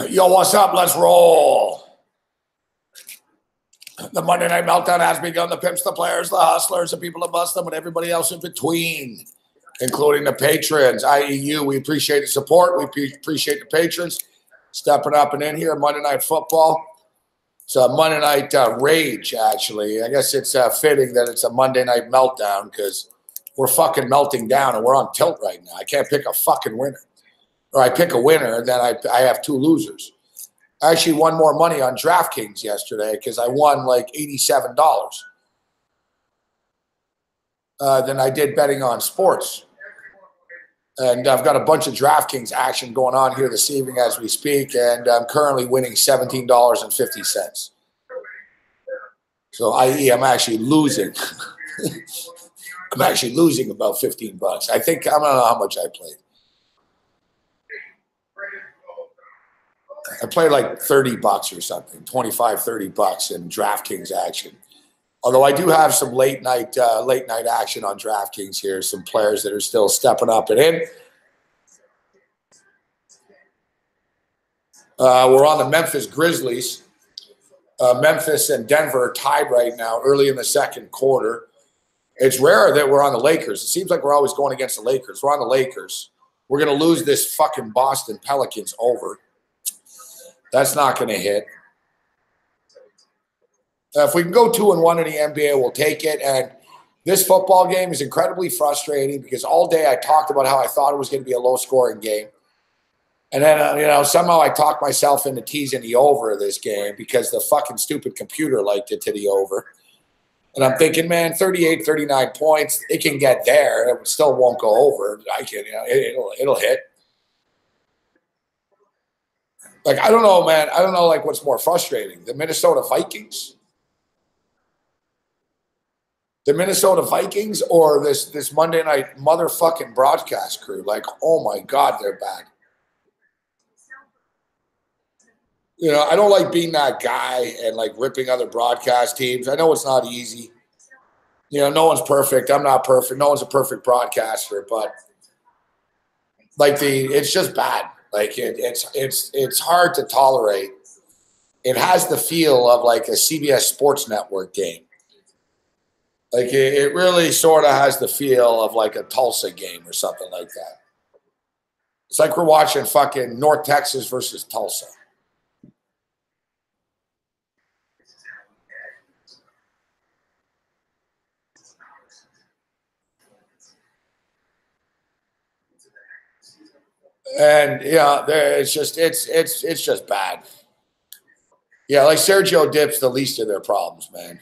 Yo, what's up? Let's roll. The Monday Night Meltdown has begun. The pimps, the players, the hustlers, the people that bust them, and everybody else in between, including the patrons, i.e. you. We appreciate the support. We appreciate the patrons stepping up and in here. Monday Night Football. It's a Monday Night Rage, actually. I guess it's fitting that it's a Monday Night Meltdown because we're fucking melting down and we're on tilt right now. I can't pick a fucking winner. Or I pick a winner and then I have two losers. I actually won more money on DraftKings yesterday because I won like $87 than I did betting on sports. And I've got a bunch of DraftKings action going on here this evening as we speak, and I'm currently winning $17.50. So, i.e., I'm actually losing. I'm actually losing about 15 bucks. I think, I don't know how much I played. I played like 30 bucks or something, 25, 30 bucks in DraftKings action. Although I do have some late night action on DraftKings here, some players that are still stepping up and in. We're on the Memphis Grizzlies. Memphis and Denver are tied right now early in the second quarter. It's rare that we're on the Lakers. It seems like we're always going against the Lakers. We're on the Lakers. We're going to lose this fucking Boston Pelicans over. That's not going to hit. If we can go 2-1 in the NBA, we'll take it. And this football game is incredibly frustrating because all day I talked about how I thought it was going to be a low-scoring game. And then, somehow I talked myself into teasing the over of this game because the fucking stupid computer liked it to the over. And I'm thinking, man, 38, 39 points, it can get there. It still won't go over. It'll hit. Like, I don't know, man. I don't know, like, what's more frustrating, the Minnesota Vikings? The Minnesota Vikings or this Monday night motherfucking broadcast crew? Like, oh, my God, they're bad. I don't like being that guy and, like, ripping other broadcast teams. I know it's not easy. No one's perfect. I'm not perfect. No one's a perfect broadcaster. But, like, it's just bad. Like it's hard to tolerate. It has the feel of like a CBS Sports Network game. Like it really sort of has the feel of like a Tulsa game or something like that. It's like we're watching fucking North Texas versus Tulsa. And yeah, it's just bad. Yeah, like Sergio Dip's the least of their problems, man.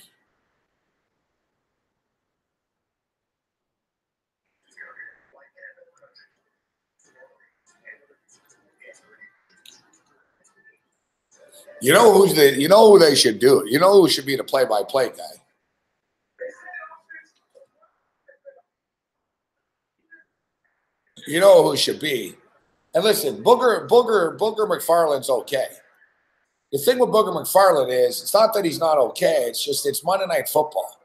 You know who they should do? You know who should be the play-by-play guy? You know who should be? And listen, Booger McFarland's okay. The thing with Booger McFarland is it's not that he's not okay. It's just it's Monday Night Football.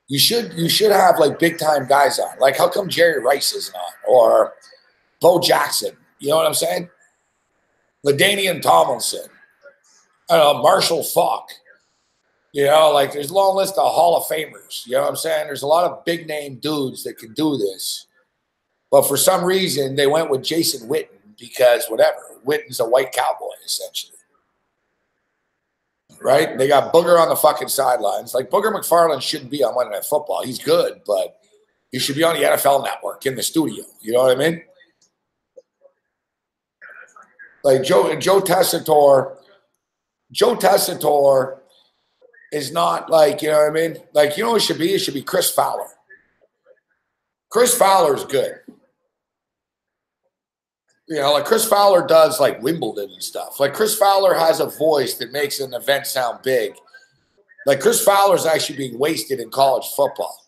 You should have like big time guys on. Like how come Jerry Rice isn't on or Bo Jackson? You know what I'm saying? LaDainian Tomlinson. I don't know, Marshall Faulk. Like there's a long list of Hall of Famers. You know what I'm saying? There's a lot of big name dudes that can do this. But for some reason, they went with Jason Witten because whatever. Witten's a white cowboy, essentially. Right? They got Booger on the fucking sidelines. Like, Booger McFarland shouldn't be on Monday Night Football. He's good, but he should be on the NFL Network in the studio. You know what I mean? Like, Joe Tessitore is not like, you know what I mean? Like, you know what it should be? It should be Chris Fowler. Chris Fowler's good. Like Chris Fowler does like Wimbledon and stuff. Like Chris Fowler has a voice that makes an event sound big. Like Chris Fowler's actually being wasted in college football.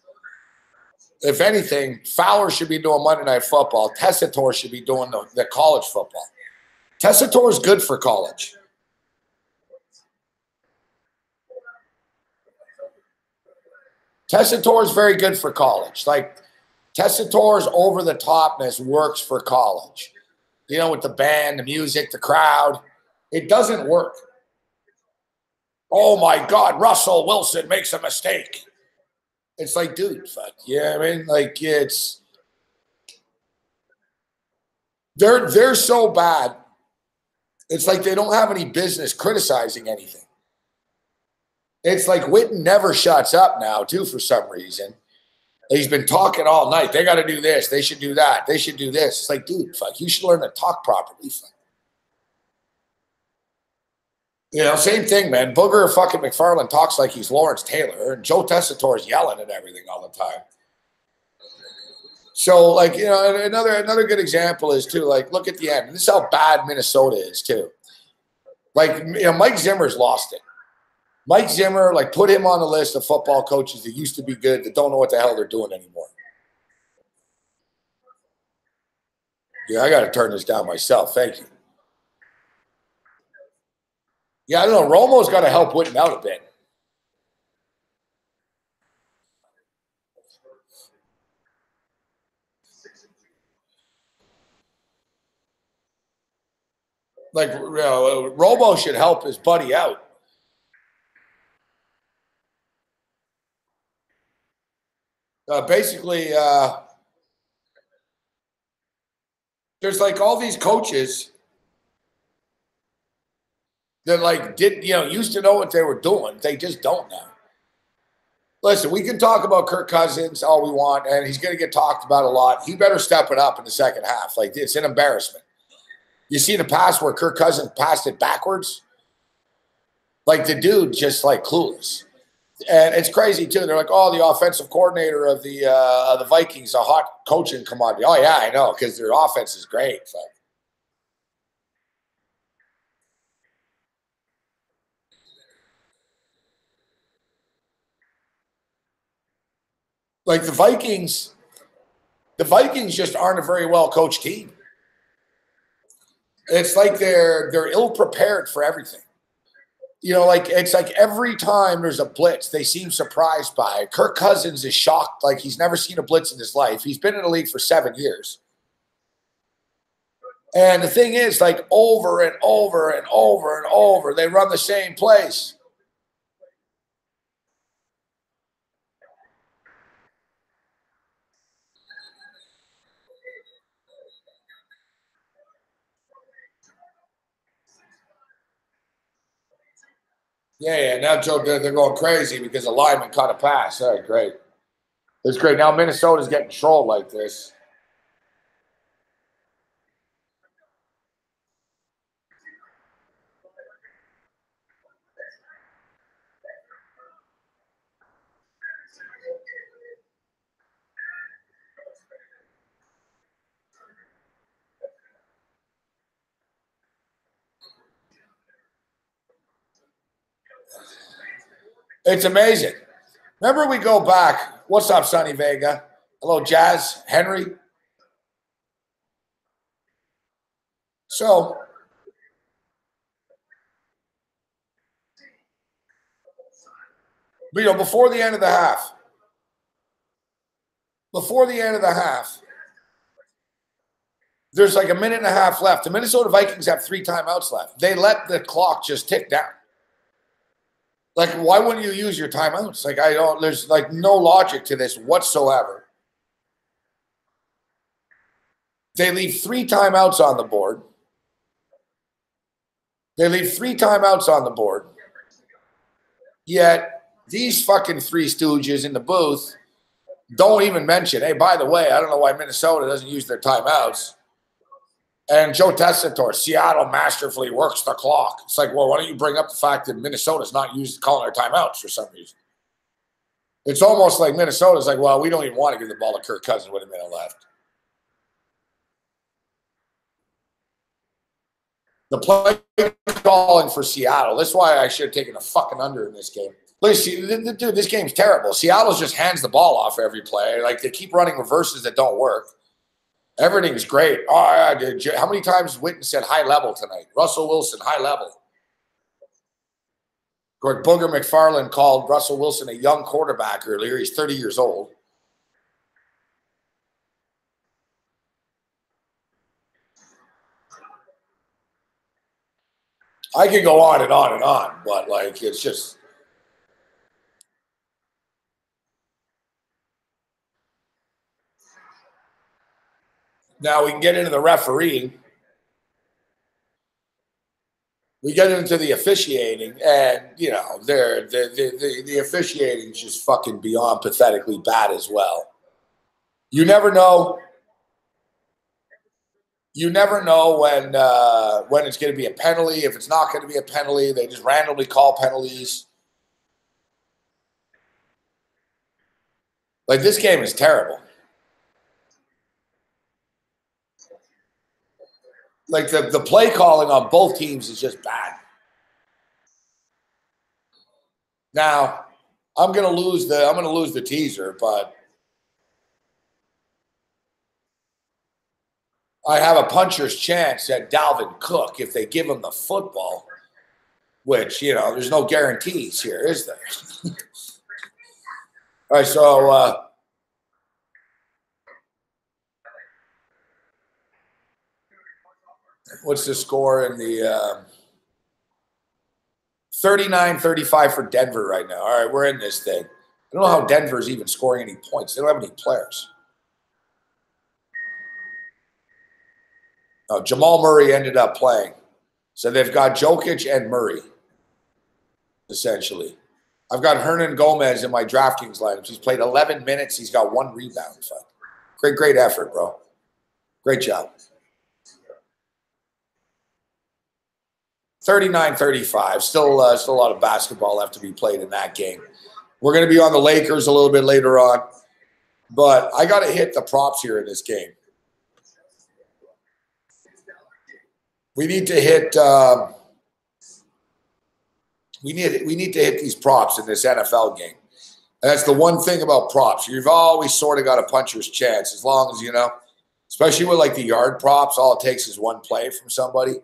If anything, Fowler should be doing Monday Night Football. Tessitore should be doing the college football. Tessitore's good for college. Tessitore's very good for college. Like Tessitore's over-the-topness works for college. You know, with the band, the music, the crowd. It doesn't work. Oh, my God, Russell Wilson makes a mistake. It's like, dude, fuck. Yeah, I mean, like, it's... They're so bad. It's like they don't have any business criticizing anything. It's like Witten never shuts up now, too, for some reason. He's been talking all night. They got to do this. They should do that. They should do this. It's like, dude, fuck, you should learn to talk properly. Fuck. You know, same thing, man. Booger fucking McFarland talks like he's Lawrence Taylor, and Joe Tessitore's yelling at everything all the time. So, like, you know, another good example is, too, like, look at the end. This is how bad Minnesota is, too. Like, you know, Mike Zimmer's lost it. Mike Zimmer, like, put him on the list of football coaches that used to be good that don't know what the hell they're doing anymore. Yeah, I got to turn this down myself. Thank you. Yeah, I don't know. Romo's got to help Witten out a bit. Like, Romo should help his buddy out. Basically, there's like all these coaches that like used to know what they were doing. They just don't now. Listen, we can talk about Kirk Cousins all we want, and he's going to get talked about a lot. He better step it up in the second half. Like, it's an embarrassment. You see the pass where Kirk Cousins passed it backwards? Like, the dude just, like, clueless. And it's crazy, too. They're like, oh, the offensive coordinator of the Vikings, a hot coaching commodity. Oh, yeah, I know, because their offense is great. So. Like, the Vikings just aren't a very well-coached team. It's like they're ill-prepared for everything. You know, like, it's like every time there's a blitz, they seem surprised by it. Kirk Cousins is shocked, like he's never seen a blitz in his life. He's been in the league for 7 years. And the thing is, like, over and over and over and over, they run the same plays. Yeah. Now they're going crazy because the lineman caught a pass. All right, great. It's great. Now Minnesota's getting trolled like this. It's amazing. Remember, we go back. What's up, Sonny Vega? Hello, Jazz. Henry. So, before the end of the half, there's like a minute and a half left. The Minnesota Vikings have 3 timeouts left. They let the clock just tick down. Like, why wouldn't you use your timeouts? Like, there's like no logic to this whatsoever. They leave 3 timeouts on the board. Yet these fucking 3 stooges in the booth don't even mention, hey, by the way, I don't know why Minnesota doesn't use their timeouts. And Joe Tessitore, Seattle masterfully works the clock. It's like, well, why don't you bring up the fact that Minnesota's not calling their timeouts for some reason? It's almost like Minnesota's like, well, we don't even want to give the ball to Kirk Cousins with a minute left. The play calling for Seattle. That's why I should have taken a fucking under in this game. Listen, dude, this game's terrible. Seattle just hands the ball off every play. Like, they keep running reverses that don't work. Everything's great. Oh, yeah, how many times Witten said high level tonight? Russell Wilson, high level. Of course, Booger McFarland called Russell Wilson a young quarterback earlier. He's 30 years old. I could go on and on and on, but like it's just. Now we can get into the refereeing. We get into the officiating, and you know, the officiating is just fucking beyond pathetically bad as well. You never know. You never know when it's going to be a penalty. If it's not going to be a penalty, they just randomly call penalties. Like this game is terrible. Like the play calling on both teams is just bad. Now, I'm gonna lose the teaser, but I have a puncher's chance at Dalvin Cook if they give him the football, which, you know, there's no guarantees here, is there? All right, so what's the score in the 39-35 for Denver right now? All right, we're in this thing. I don't know how Denver's even scoring any points. They don't have any players. No, Jamal Murray ended up playing. So they've got Jokic and Murray, essentially. I've got Hernan Gomez in my DraftKings lineups. He's played 11 minutes. He's got 1 rebound. Great effort, bro. Great job. 39-35. Still a lot of basketball left to be played in that game. We're going to be on the Lakers a little bit later on. But I got to hit the props here in this game. We need to hit we need to hit these props in this NFL game. And that's the one thing about props. You've always sort of got a puncher's chance as long as, you know, especially with like the yard props, all it takes is one play from somebody.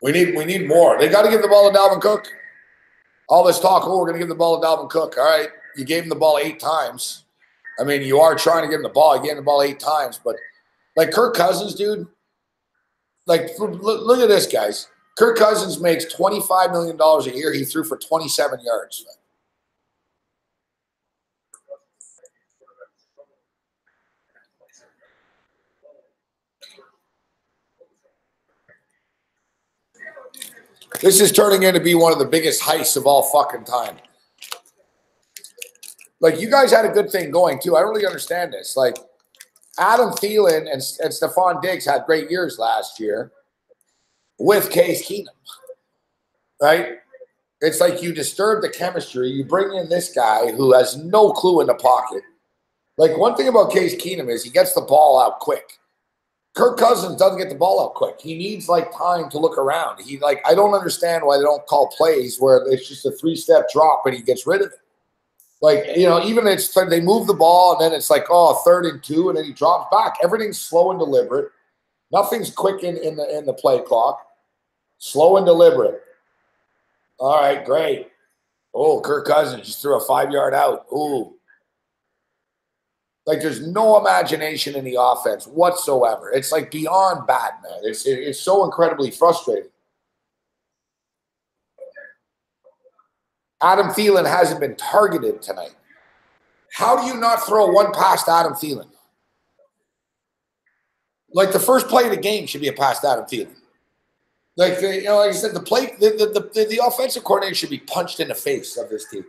We need more. They got to give the ball to Dalvin Cook. All this talk, we're going to give the ball to Dalvin Cook. All right, you gave him the ball 8 times. I mean, you are trying to give him the ball. You gave him the ball 8 times. But, like, Kirk Cousins, dude, like, look at this, guys. Kirk Cousins makes $25 million a year. He threw for 27 yards. This is turning into be one of the biggest heists of all fucking time. Like, you guys had a good thing going, too. I don't really understand this. Like, Adam Thielen and Stephon Diggs had great years last year with Case Keenum, right? It's like you disturb the chemistry. You bring in this guy who has no clue in the pocket. Like, one thing about Case Keenum is he gets the ball out quick. Kirk Cousins doesn't get the ball out quick. He needs, like, time to look around. I don't understand why they don't call plays where it's just a 3-step drop and he gets rid of it. Like, you know, even they move the ball and then it's like, oh, 3rd and 2, and then he drops back. Everything's slow and deliberate. Nothing's quick in the play clock. Slow and deliberate. All right, great. Oh, Kirk Cousins just threw a 5-yard out. Ooh. Like, there's no imagination in the offense whatsoever. It's like beyond bad, man. It's so incredibly frustrating. Adam Thielen hasn't been targeted tonight. How do you not throw one pass to Adam Thielen? Like, the first play of the game should be a pass to Adam Thielen. Like, like I said, the offensive coordinator should be punched in the face of this team.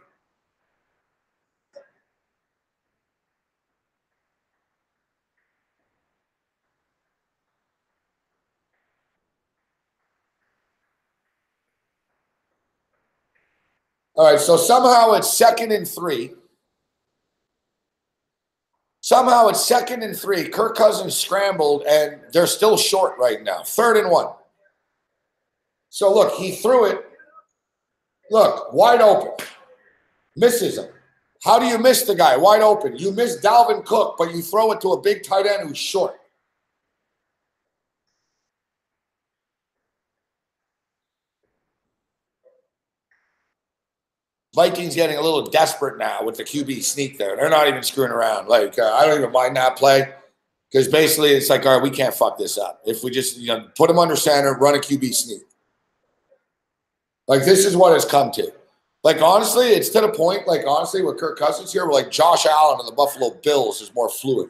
All right, so somehow it's 2nd and 3. Somehow it's 2nd and 3. Kirk Cousins scrambled, and they're still short right now. 3rd and 1. So, look, he threw it. Look, wide open. Misses him. How do you miss the guy wide open? You miss Dalvin Cook, but you throw it to a big tight end who's short. Vikings getting a little desperate now with the QB sneak there. They're not even screwing around. Like, I don't even mind that play because basically it's like, all right, we can't fuck this up. If we just put him under center, run a QB sneak. Like, this is what it's come to. Like, honestly, it's to the point, like, honestly, with Kirk Cousins here, we're like Josh Allen and the Buffalo Bills is more fluid.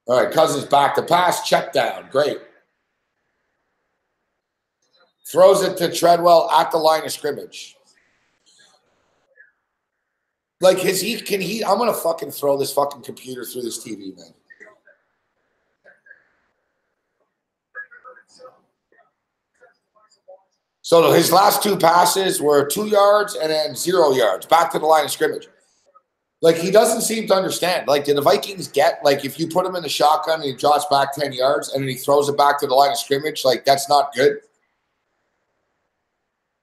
All right, Cousins back to pass, check down. Great. Throws it to Treadwell at the line of scrimmage. Like, I'm going to fucking throw this fucking computer through this TV, man. So his last 2 passes were 2 yards and then 0 yards, back to the line of scrimmage. Like, he doesn't seem to understand. Like, did the Vikings get, like, if you put him in the shotgun and he drops back 10 yards and then he throws it back to the line of scrimmage, like, that's not good?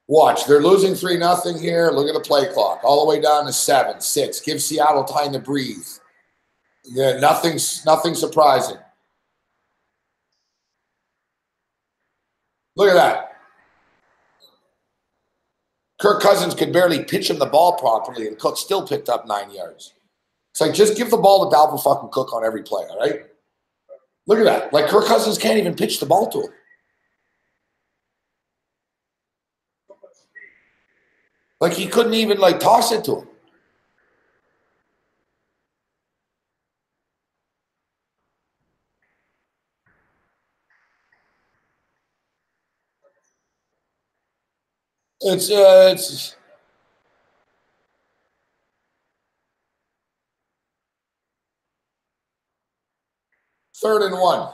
Watch, they're losing 3-0 here. Look at the play clock. All the way down to 7, 6. Give Seattle time to breathe. Yeah, nothing surprising. Look at that. Kirk Cousins could barely pitch him the ball properly, and Cook still picked up 9 yards. It's like, just give the ball to Dalvin fucking Cook on every play, all right? Look at that. Like, Kirk Cousins can't even pitch the ball to him. Like, he couldn't even, like, toss it to him. It's 3rd and 1.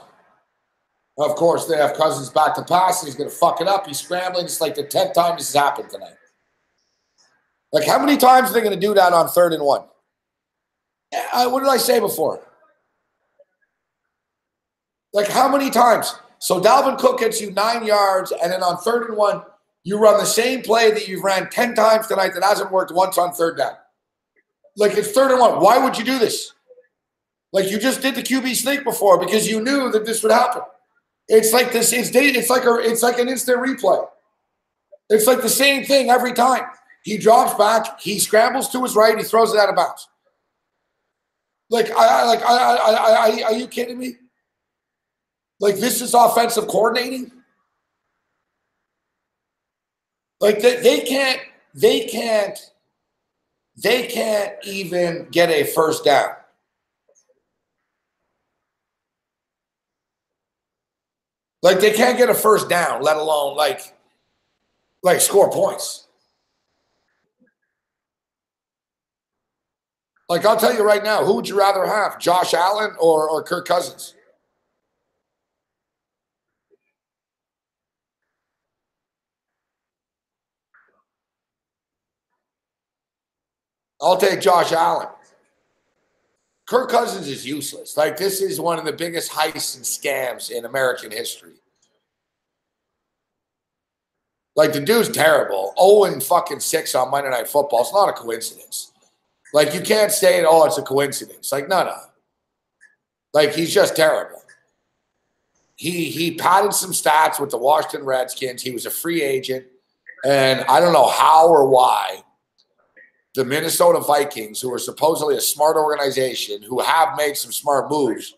Of course, they have Cousins back to pass. He's going to fuck it up. He's scrambling. It's like the 10th time this has happened tonight. Like, how many times are they going to do that on 3rd and 1? What did I say before? Like, how many times? So Dalvin Cook gets you 9 yards, and then on 3rd and 1, you run the same play that you've ran 10 times tonight that hasn't worked once on 3rd down. Like, it's 3rd and 1. Why would you do this? Like, you just did the QB sneak before because you knew that this would happen. It's like this. It's like an instant replay. It's like the same thing every time. He drops back. He scrambles to his right. He throws it out of bounds. Like, are you kidding me? Like, this is offensive coordinating. Like, they can't even get a first down. Like, they can't get a first down, let alone like score points. Like, I'll tell you right now, who would you rather have, Josh Allen or Kirk Cousins? I'll take Josh Allen. Kirk Cousins is useless. Like, this is one of the biggest heists and scams in American history. Like, the dude's terrible. 0-6 on Monday Night Football. It's not a coincidence. Like, you can't say, oh, it's a coincidence. Like, no. Like, he's just terrible. He padded some stats with the Washington Redskins. He was a free agent. And I don't know how or why the Minnesota Vikings, who are supposedly a smart organization, who have made some smart moves,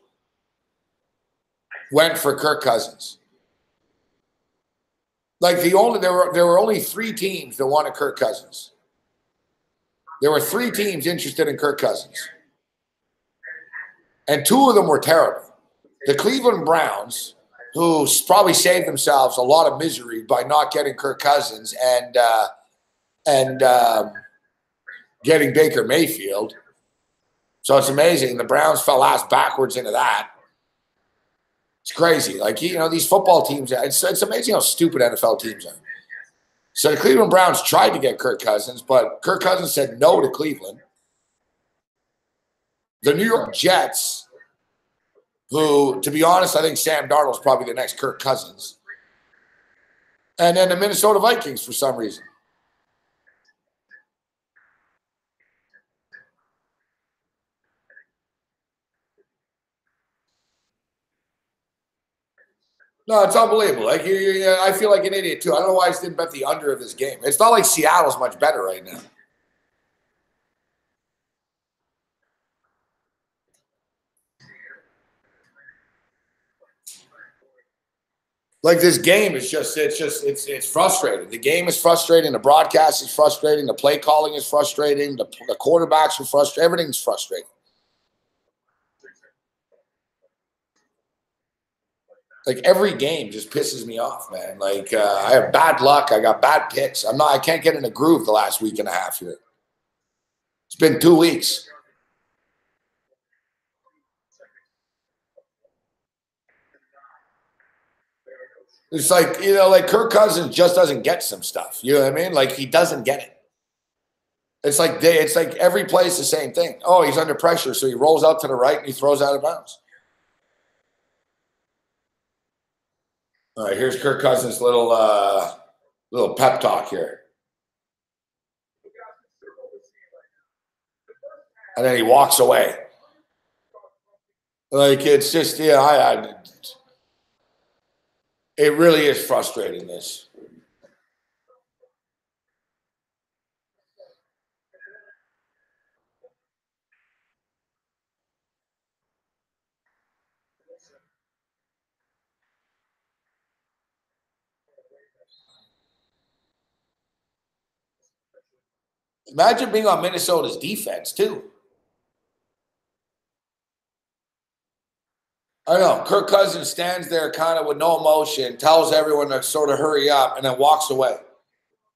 went for Kirk Cousins. Like, there were only 3 teams that wanted Kirk Cousins. There were 3 teams interested in Kirk Cousins. And 2 of them were terrible. The Cleveland Browns, who probably saved themselves a lot of misery by not getting Kirk Cousins and getting Baker Mayfield. So it's amazing. The Browns fell ass backwards into that. It's crazy. Like, these football teams, it's amazing how stupid NFL teams are. So the Cleveland Browns tried to get Kirk Cousins, but Kirk Cousins said no to Cleveland. The New York Jets, who, to be honest, I think Sam Darnold's probably the next Kirk Cousins. And then the Minnesota Vikings for some reason. No, it's unbelievable. Like I feel like an idiot too. I don't know why I just didn't bet the under of this game. It's not like Seattle's much better right now. Like this game is it's frustrating. The game is frustrating. The broadcast is frustrating. The play calling is frustrating. The quarterbacks are frustrating. Everything's frustrating. Like every game just pisses me off, man. Like I have bad luck. I got bad picks. I can't get in a groove the last week and a half here. It's been 2 weeks. It's like, like Kirk Cousins just doesn't get some stuff. You know what I mean? Like he doesn't get it. It's like every play is the same thing. Oh, he's under pressure, so he rolls out to the right and he throws out of bounds. All right, here's Kirk Cousins' little pep talk here, and then he walks away. Like it's just it really is frustrating. This. Imagine being on Minnesota's defense too. I know. Kirk Cousins stands there kind of with no emotion, tells everyone to sort of hurry up, and then walks away.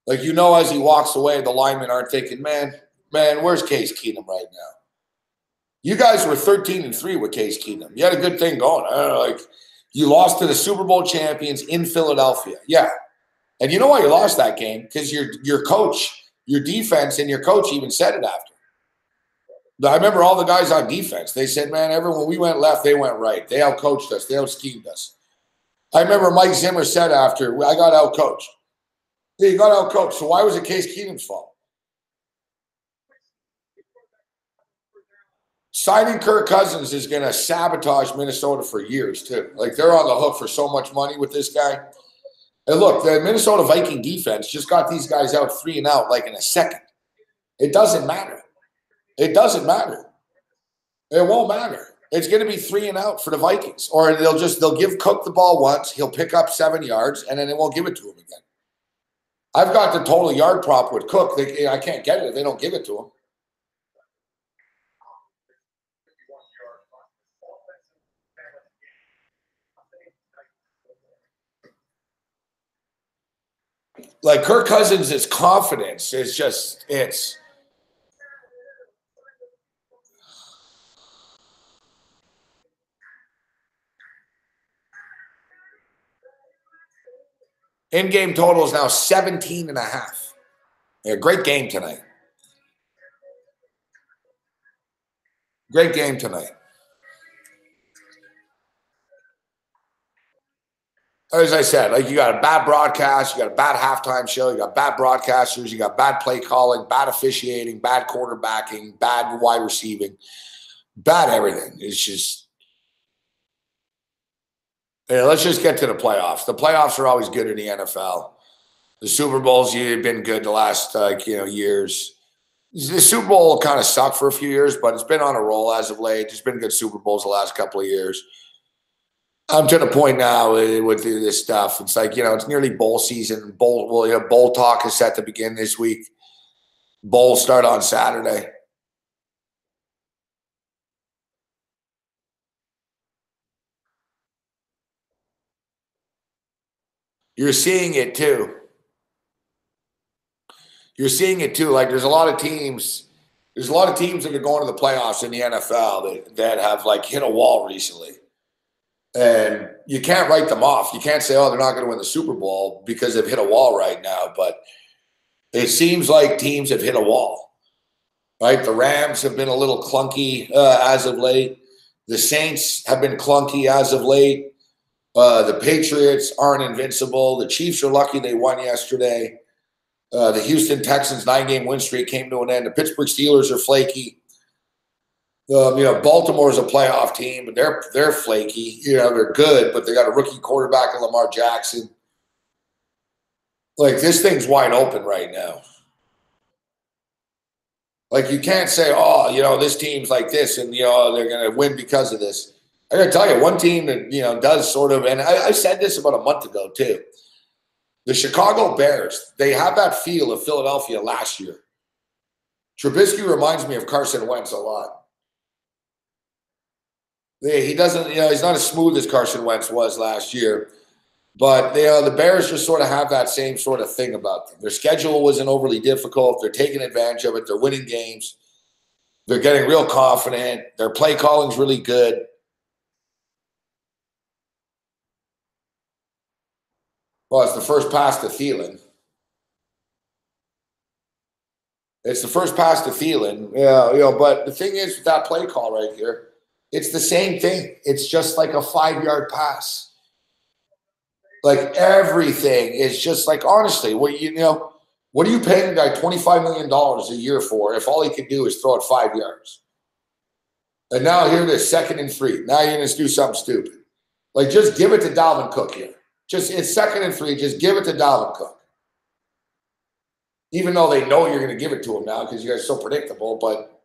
Like, as he walks away, the linemen aren't thinking, man, where's Case Keenum right now? You guys were 13-3 with Case Keenum. You had a good thing going. I don't know, like you lost to the Super Bowl champions in Philadelphia. Yeah. And you know why you lost that game? Because your coach, your defense, and your coach even said it after. I remember all the guys on defense. They said, man, when we went left, they went right. They out-coached us. They out-schemed us. I remember Mike Zimmer said after, I got out-coached. Yeah, you got out-coached. So why was it Case Keenum's fault? Signing Kirk Cousins is going to sabotage Minnesota for years, too. Like, they're on the hook for so much money with this guy. And look, the Minnesota Viking defense just got these guys out 3 and out like in a second. It doesn't matter. It doesn't matter. It won't matter. It's going to be 3 and out for the Vikings. Or they'll give Cook the ball once. He'll pick up 7 yards, and then they won't give it to him again. I've got the total yard prop with Cook. I can't get it if they don't give it to him. Like Kirk Cousins' confidence is it's in-game total is now 17.5. Yeah, great game tonight. Great game tonight. As I said, like you got a bad broadcast, you got a bad halftime show, you got bad broadcasters, you got bad play calling, bad officiating, bad quarterbacking, bad wide receiving, bad everything. It's just, let's just get to the playoffs. The playoffs are always good in the NFL. The Super Bowls, you've been good the last years. The Super Bowl kind of sucked for a few years, but it's been on a roll as of late. There's been good Super Bowls the last couple of years. I'm to the point now with this stuff. It's like, it's nearly bowl season. Bowl talk is set to begin this week. Bowls start on Saturday. You're seeing it too. You're seeing it too. Like there's a lot of teams that are going to the playoffs in the NFL that have like hit a wall recently. And you can't write them off. You can't say, oh, they're not going to win the Super Bowl because they've hit a wall right now. But it seems like teams have hit a wall, right? The Rams have been a little clunky as of late. The Saints have been clunky as of late. The Patriots aren't invincible. The Chiefs are lucky they won yesterday. The Houston Texans 9-game win streak came to an end. The Pittsburgh Steelers are flaky. Baltimore's a playoff team, and they're flaky. They're good, but they got a rookie quarterback in Lamar Jackson. Like, this thing's wide open right now. Like, you can't say, oh, this team's like this, and they're going to win because of this. I got to tell you, one team that does sort of, and I said this about a month ago too. The Chicago Bears, they have that feel of Philadelphia last year. Trubisky reminds me of Carson Wentz a lot. He doesn't, he's not as smooth as Carson Wentz was last year. But the Bears just sort of have that same sort of thing about them. Their schedule wasn't overly difficult. They're taking advantage of it. They're winning games. They're getting real confident. Their play calling's really good. Well, it's the first pass to Thielen. It's the first pass to Thielen. Yeah, but the thing is with that play call right here, it's the same thing. It's just like a 5-yard pass. Like, everything is just like, honestly, what are you paying a guy $25 million a year for if all he could do is throw it 5 yards? And now here it is, 2nd and 3. Now you're going to do something stupid. Like, just give it to Dalvin Cook here. It's 2nd and 3. Just give it to Dalvin Cook. Even though they know you're going to give it to him now because you guys are so predictable, but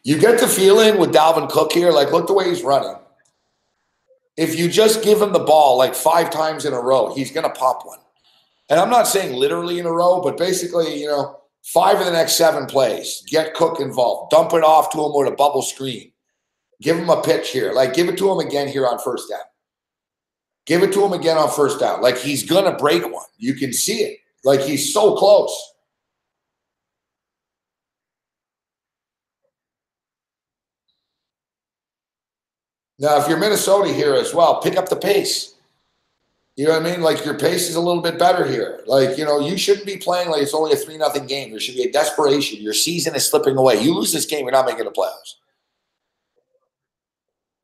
you get the feeling with Dalvin Cook here, like, look the way he's running. If you just give him the ball like 5 times in a row, he's going to pop one. And I'm not saying literally in a row, but basically, 5 of the next 7 plays. Get Cook involved. Dump it off to him with a bubble screen. Give him a pitch here. Like, give it to him again here on 1st down. Give it to him again on 1st down. Like, he's going to break one. You can see it. Like, he's so close. Now, if you're Minnesota here as well, pick up the pace. You know what I mean? Like, your pace is a little bit better here. Like, you shouldn't be playing like it's only a 3-0 game. There should be a desperation. Your season is slipping away. You lose this game, you're not making the playoffs.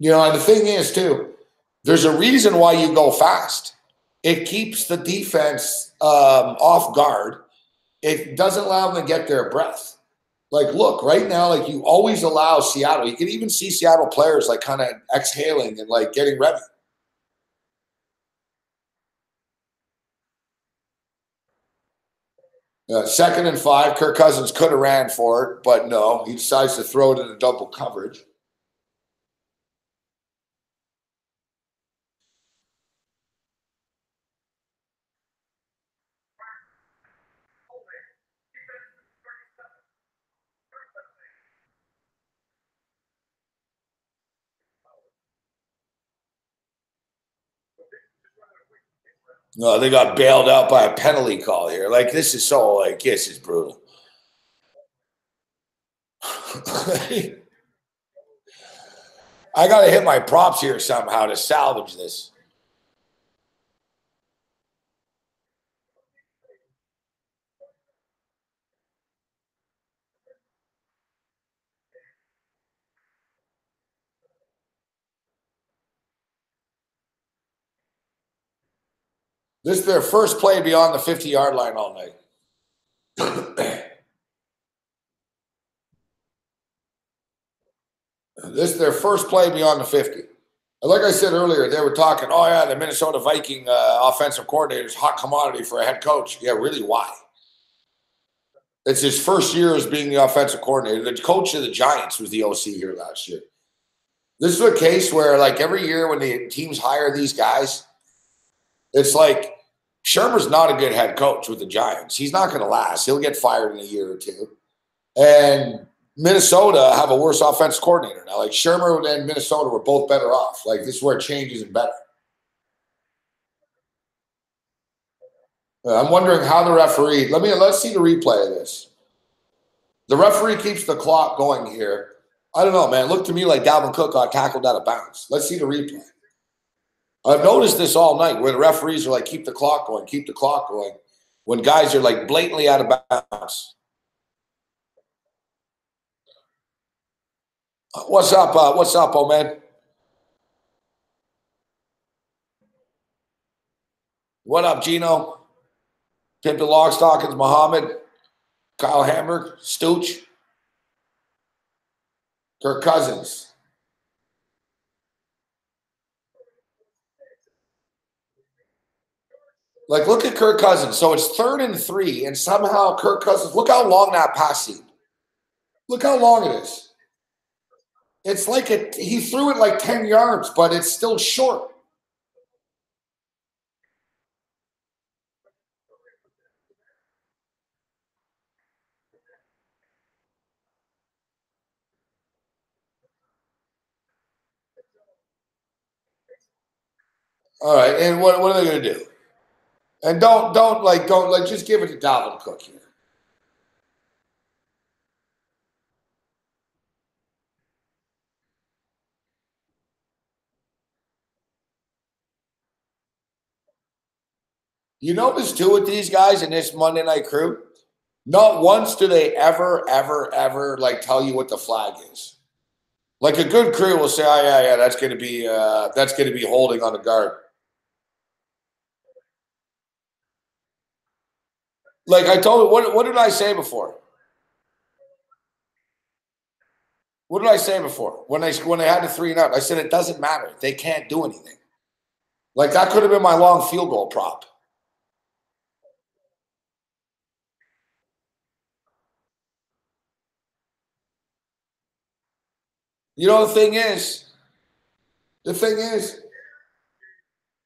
And the thing is, too, there's a reason why you go fast. It keeps the defense off guard. It doesn't allow them to get their breath. Like, look, right now, like, you always allow Seattle. You can even see Seattle players, like, kind of exhaling and, like, getting ready. Second and 5, Kirk Cousins could have ran for it, but no. He decides to throw it into double coverage. No, they got bailed out by a penalty call here. Like, this is so, like, this is brutal. I got to hit my props here somehow to salvage this. This is their first play beyond the 50-yard line all night. This is their first play beyond the 50. Like I said earlier, they were talking, oh, yeah, the Minnesota Viking offensive coordinator is hot commodity for a head coach. Yeah, really, why? It's his first year as being the offensive coordinator. The coach of the Giants was the OC here last year. This is a case where, like, every year when the teams hire these guys, it's like Shermer's not a good head coach with the Giants. He's not going to last. He'll get fired in a year or two. And Minnesota have a worse offensive coordinator now. Like, Shermer and Minnesota were both better off. Like, this is where it changes and better. I'm wondering how the referee. Let's see the replay of this. The referee keeps the clock going here. I don't know, man. Looked to me like Dalvin Cook got tackled out of bounds. Let's see the replay. I've noticed this all night where the referees are like, keep the clock going, keep the clock going, when guys are like blatantly out of bounds. What's up, oh man? What up, Gino? Pimp the Lockstockins, Muhammad, Kyle Hamburg, Stooch, Kirk Cousins. Like, look at Kirk Cousins. So it's 3rd and 3, and somehow Kirk Cousins, look how long that pass seemed. Look how long it is. It's like he threw it like 10 yards, but it's still short. All right, and what are they going to do? And don't just give it to Dalvin Cook here. You notice too with these guys in this Monday Night Crew, not once do they ever like tell you what the flag is. Like a good crew will say, "Oh yeah, that's going to be holding on the guard." Like I told you, what did I say before? What did I say before when they had the 3-0? I said it doesn't matter. They can't do anything. Like that could have been my long field goal prop. You know the thing is,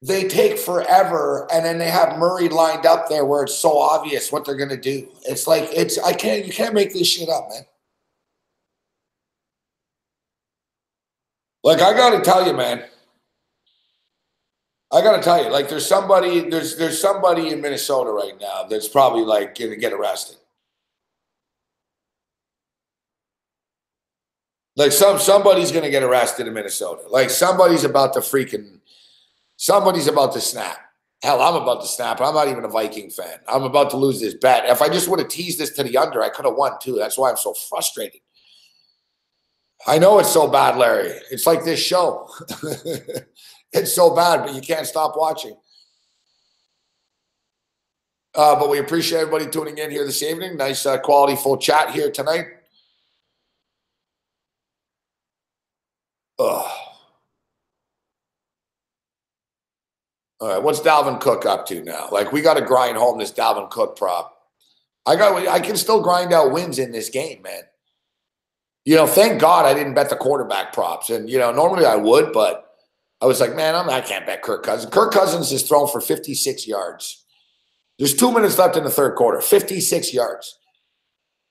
they take forever, and then they have Murray lined up there where it's so obvious what they're going to do. It's like you can't make this shit up, man. Like I got to tell you, man. I got to tell you, like there's somebody in Minnesota right now that's probably like going to get arrested. Like somebody's going to get arrested in Minnesota. Like somebody's about to snap. Hell, I'm about to snap. I'm not even a Viking fan. I'm about to lose this bet. If I just would have teased this to the under, I could have won too. That's why I'm so frustrated. I know it's so bad, Larry. It's like this show. It's so bad, but you can't stop watching. But we appreciate everybody tuning in here this evening. Nice quality full chat here tonight. Ugh. All right, what's Dalvin Cook up to now? Like we got to grind home this Dalvin Cook prop. I can still grind out wins in this game, man. You know, thank God I didn't bet the quarterback props. And, you know, normally I would, but I was like, man, I can't bet Kirk Cousins. Kirk Cousins is thrown for 56 yards. There's 2 minutes left in the third quarter, 56 yards.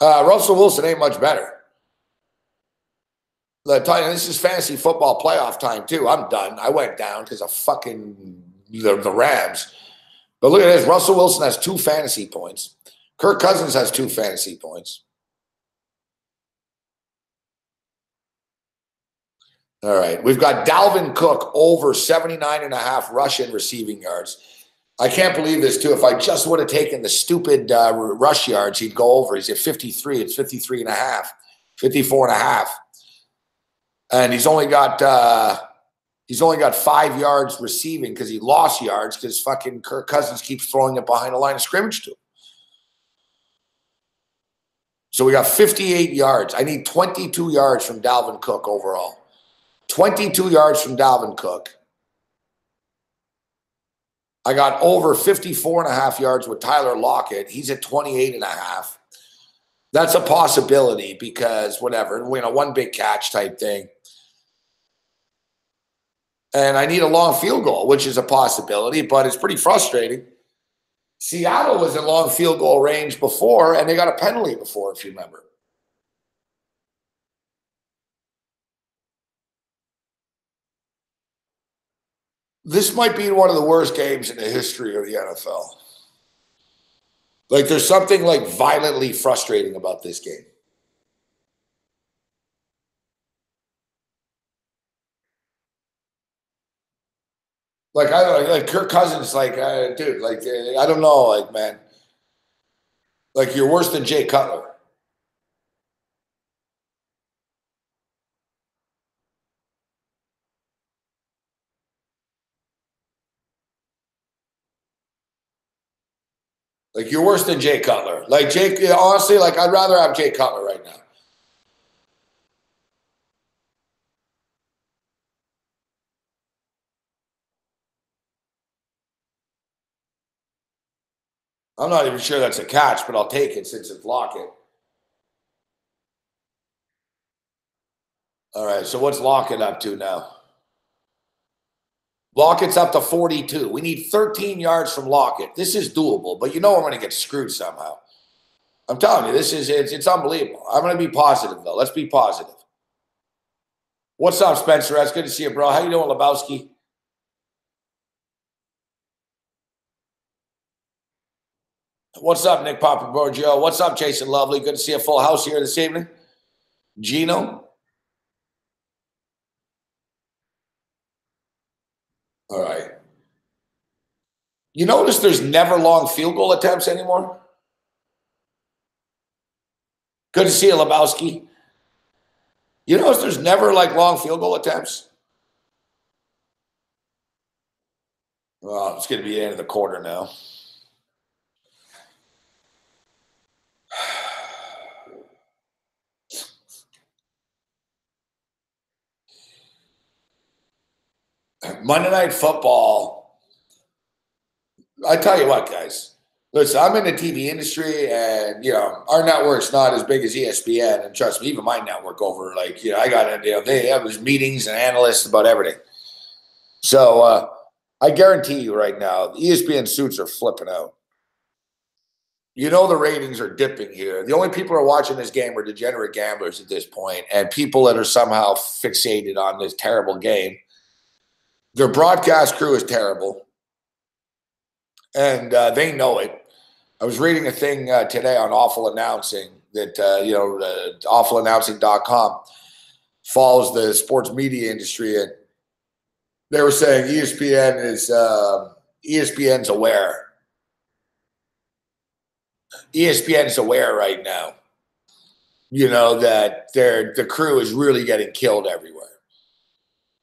Russell Wilson ain't much better. I'll tell you, this is fantasy football playoff time, too. I'm done. I went down because of fucking the Rams. But look at this. Russell Wilson has 2 fantasy points. Kirk Cousins has 2 fantasy points. All right. We've got Dalvin Cook over 79.5 rushing receiving yards. I can't believe this, too. If I just would have taken the stupid rush yards, he'd go over. He's at 53. It's 53.5, 54.5. And he's only got 5 yards receiving because he lost yards because fucking Kirk Cousins keeps throwing it behind the line of scrimmage to him. So we got 58 yards. I need 22 yards from Dalvin Cook overall. 22 yards from Dalvin Cook. I got over 54.5 yards with Tyler Lockett. He's at 28.5. That's a possibility because whatever, you know, one big catch type thing. And I need a long field goal, which is a possibility, but it's pretty frustrating. Seattle was in long field goal range before, and they got a penalty before, if you remember. This might be one of the worst games in the history of the NFL. Like, there's something like violently frustrating about this game. Like, I don't like Kirk Cousins, like, dude, like, I don't know, like, man, like, you're worse than Jay Cutler. Like, Like, you're worse than Jay Cutler. Like, Jake, honestly, like, I'd rather have Jay Cutler right now. I'm not even sure that's a catch, but I'll take it since it's Lockett. All right, so what's Lockett up to now? Lockett's up to 42. We need 13 yards from Lockett. This is doable, but you know I'm going to get screwed somehow. I'm telling you, it's unbelievable. I'm going to be positive, though. Let's be positive. What's up, Spencer? That's good to see you, bro. How you doing, Lebowski? What's up, Nick Papaborgio? What's up, Jason Lovely? Good to see a full house here this evening. Gino? All right. You notice there's never long field goal attempts anymore? Good to see you, Lebowski. You notice there's never like long field goal attempts? Well, it's going to be the end of the quarter now. Monday Night Football. I tell you what, guys. Listen, I'm in the TV industry, and our network's not as big as ESPN. And trust me, even my network over, I got they have meetings and analysts about everything. So I guarantee you right now, the ESPN suits are flipping out. The ratings are dipping here. The only people who are watching this game are degenerate gamblers at this point, and people that are somehow fixated on this terrible game. Their broadcast crew is terrible, and they know it. I was reading a thing today on Awful Announcing that, awfulannouncing.com follows the sports media industry, and they were saying ESPN's aware. ESPN is aware right now, that the crew is really getting killed everywhere.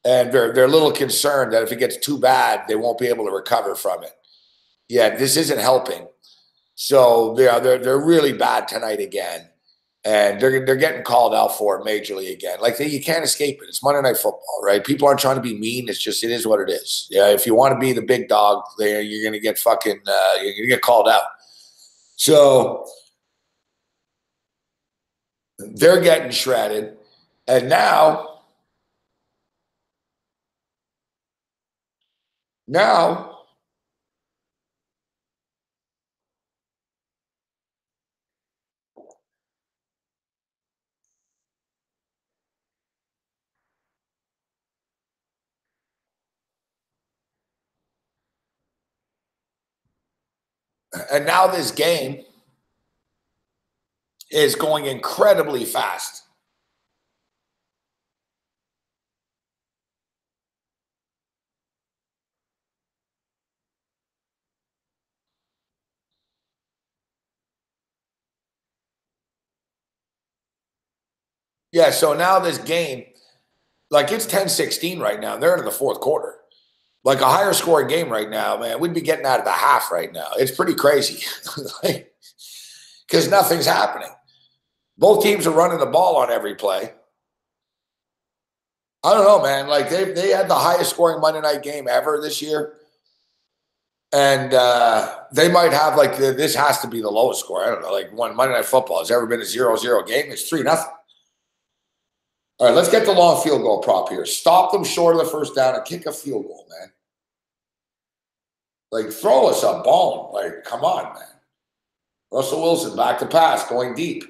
And they're a little concerned that if it gets too bad, they won't be able to recover from it. Yeah, this isn't helping. So they're really bad tonight again. And they're getting called out for it majorly again. You can't escape it. It's Monday Night Football, right? People aren't trying to be mean. It is what it is. Yeah, if you want to be the big dog, there you're gonna get you're gonna get called out. So they're getting shredded. And now this game is going incredibly fast. Yeah, so now this game, it's 10-16 right now. They're into the fourth quarter. A higher scoring game right now, man, we'd be getting out of the half right now. It's pretty crazy because nothing's happening. Both teams are running the ball on every play. I don't know, man. They had the highest scoring Monday night game ever this year. And they might have this has to be the lowest score. I don't know. One Monday Night Football has ever been a 0-0 game. It's 3-0. All right, let's get the long field goal prop here. Stop them short of the first down and kick a field goal, man. Throw us a bone. Come on, man. Russell Wilson back to pass, going deep.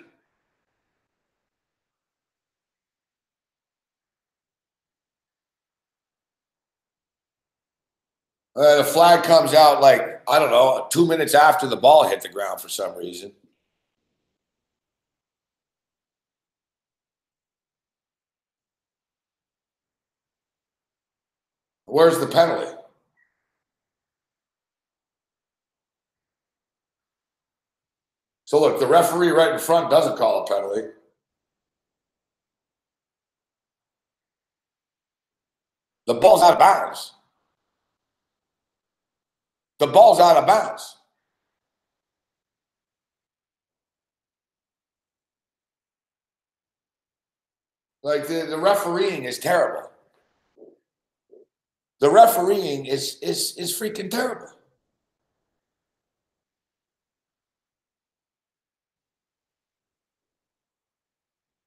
The flag comes out I don't know, 2 minutes after the ball hit the ground for some reason. Where's the penalty? So look, the referee right in front doesn't call a penalty. The ball's out of bounds. The ball's out of bounds. Like the refereeing is terrible. The refereeing is freaking terrible.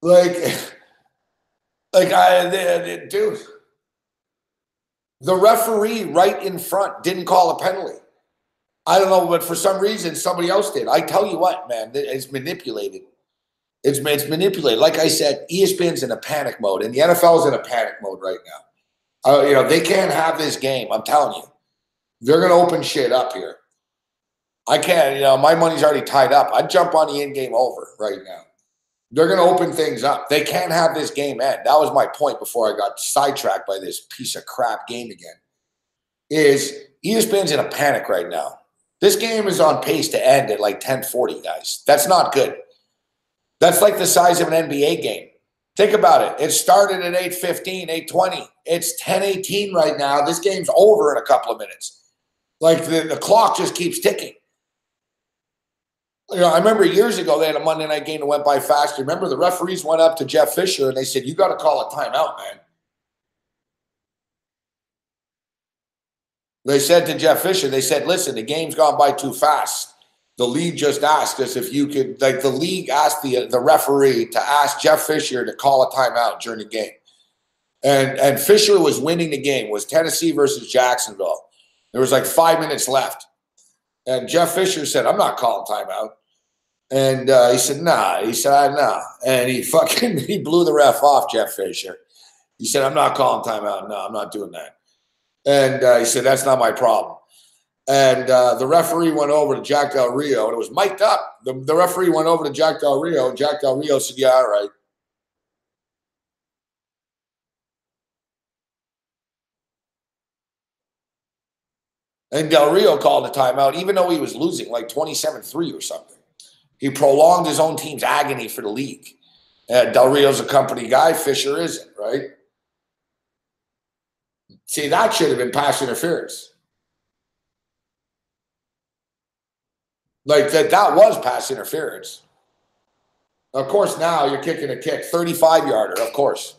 Like, dude, the referee right in front didn't call a penalty. I don't know, but for some reason somebody else did. I tell you what, man, it's manipulated. It's manipulated. Like I said, ESPN's in a panic mode, and the NFL's in a panic mode right now. They can't have this game. I'm telling you, they're going to open shit up here. I can't. My money's already tied up. I'd jump on the in-game over right now. They're going to open things up. They can't have this game end. That was my point before I got sidetracked by this piece of crap game again. Is ESPN's in a panic right now. This game is on pace to end at like 10:40, guys. That's not good. That's like the size of an NBA game. Think about it. It started at 8:15, 8:20. It's 10:18 right now. This game's over in a couple of minutes. Like the clock just keeps ticking. I remember years ago they had a Monday night game that went by fast. Remember the referees went up to Jeff Fisher and they said, "You got to call a timeout, man." They said to Jeff Fisher, they said, "Listen, the game's gone by too fast. The league just asked us if you could," like the league asked the referee to ask Jeff Fisher to call a timeout during the game. And Fisher was winning the game. It was Tennessee versus Jacksonville. There was like 5 minutes left. And Jeff Fisher said, "I'm not calling timeout." And he said, "Nah." He said, "Nah." And he blew the ref off, Jeff Fisher. He said, "I'm not calling timeout. No, I'm not doing that." And he said, "That's not my problem." And the referee went over to Jack Del Rio, and it was mic'd up. The referee went over to Jack Del Rio, and Jack Del Rio said, "Yeah, all right." And Del Rio called a timeout, even though he was losing like 27-3 or something. He prolonged his own team's agony for the league. Del Rio's a company guy. Fisher isn't, right? See, that should have been pass interference. Like that was pass interference. Of course, now you're kicking a kick, 35-yarder, of course.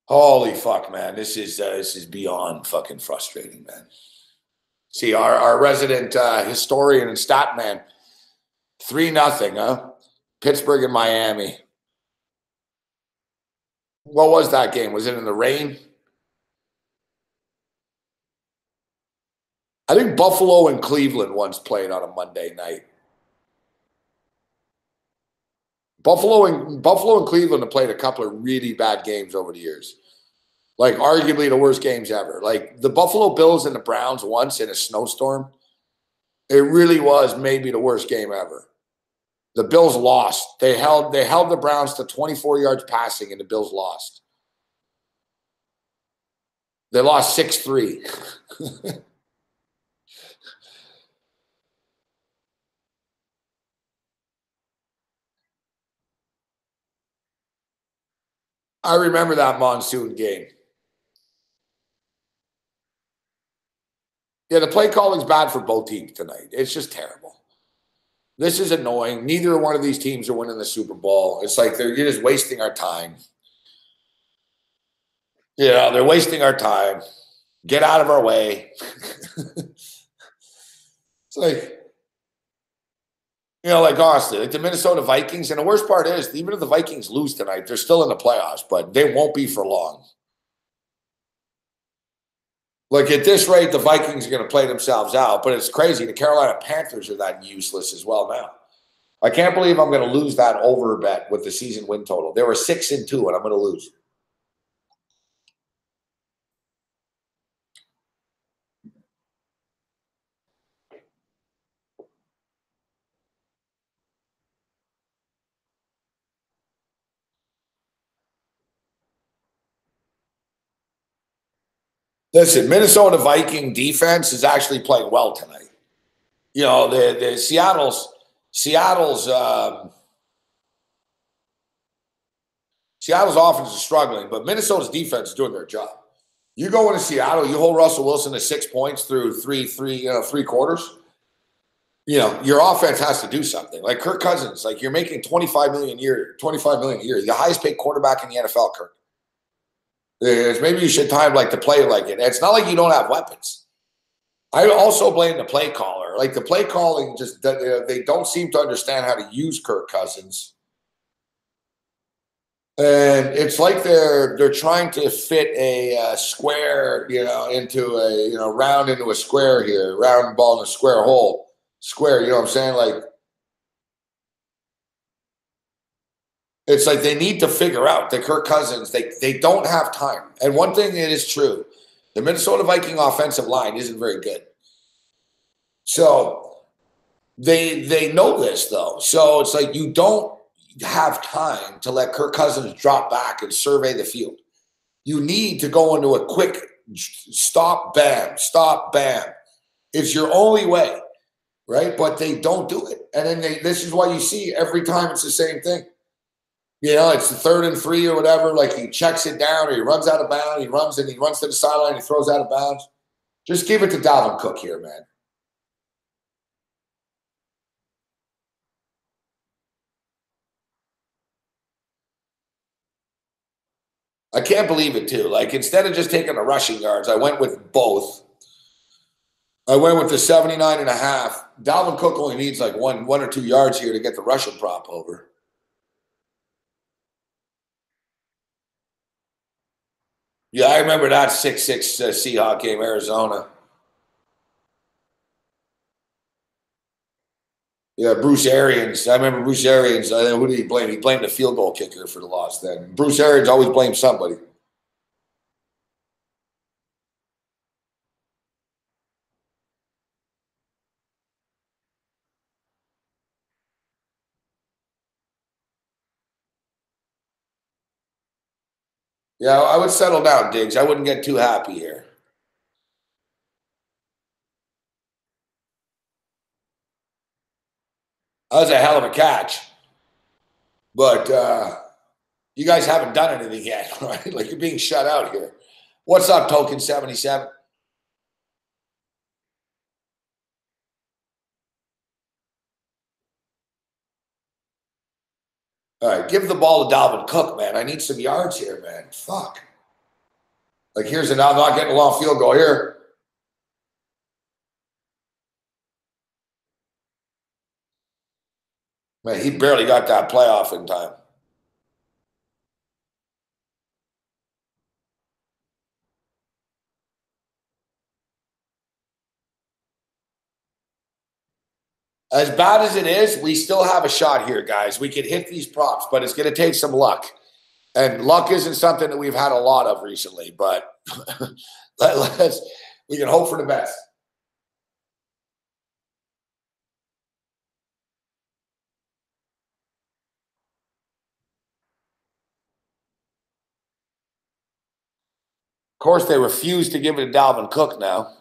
Holy fuck, man. This is beyond fucking frustrating, man. See, our resident historian and stat man, 3-0, huh? Pittsburgh and Miami. What was that game? Was it in the rain? I think Buffalo and Cleveland once played on a Monday night. Buffalo and Cleveland have played a couple of really bad games over the years. Like arguably the worst games ever. Like the Buffalo Bills and the Browns once in a snowstorm. It really was maybe the worst game ever. The Bills lost. They held the Browns to 24 yards passing, and the Bills lost. They lost 6-3. I remember that monsoon game. Yeah, the play calling's bad for both teams tonight. It's just terrible. This is annoying. Neither one of these teams are winning the Super Bowl. It's like you're just wasting our time. Yeah, they're wasting our time. Get out of our way. It's like, like honestly, like the Minnesota Vikings. And the worst part is, even if the Vikings lose tonight, they're still in the playoffs, but they won't be for long. Like at this rate, the Vikings are going to play themselves out. But it's crazy. The Carolina Panthers are that useless as well now. I can't believe I'm going to lose that over bet with the season win total. They were 6-2, and I'm going to lose. Listen, Minnesota Viking defense is actually playing well tonight. The Seattle's offense is struggling, but Minnesota's defense is doing their job. You go into Seattle, you hold Russell Wilson to 6 points through three quarters. Your offense has to do something. Like Kirk Cousins, like you're making $25 million a year. The highest paid quarterback in the NFL, Kirk. Maybe you should time like to play like it. It's not like you don't have weapons. I also blame the play caller. Like the play calling, just they don't seem to understand how to use Kirk Cousins. And it's like they're trying to fit a square, into a round into a square here, round ball in a square hole. Square, you know what I'm saying? Like it's like they need to figure out that Kirk Cousins, they don't have time. And one thing that is true, the Minnesota Viking offensive line isn't very good. So they know this though. So it's like you don't have time to let Kirk Cousins drop back and survey the field. You need to go into a quick stop, bam, stop, bam. It's your only way, right? But they don't do it. And then this is why you see every time it's the same thing. It's the 3rd and 3 or whatever. Like he checks it down or he runs out of bounds. He runs to the sideline. He throws out of bounds. Just give it to Dalvin Cook here, man. I can't believe it too. Like instead of just taking the rushing yards, I went with both. I went with the 79.5. Dalvin Cook only needs like one or 2 yards here to get the rushing prop over. Yeah, I remember that 6-6 Seahawk game, Arizona. Yeah, Bruce Arians. I remember Bruce Arians. Who did he blame? He blamed the field goal kicker for the loss then. Bruce Arians always blames somebody. Yeah, I would settle down, Diggs. I wouldn't get too happy here. That was a hell of a catch. But you guys haven't done anything yet, right? Like you're being shut out here. What's up, Token 77? All right, give the ball to Dalvin Cook, man. I need some yards here, man. Fuck. Like here's I'm not getting a long field goal here. Man, he barely got that playoff in time. As bad as it is, we still have a shot here, guys. We could hit these props, but it's going to take some luck. And luck isn't something that we've had a lot of recently, but we can hope for the best. Of course, they refuse to give it to Dalvin Cook now.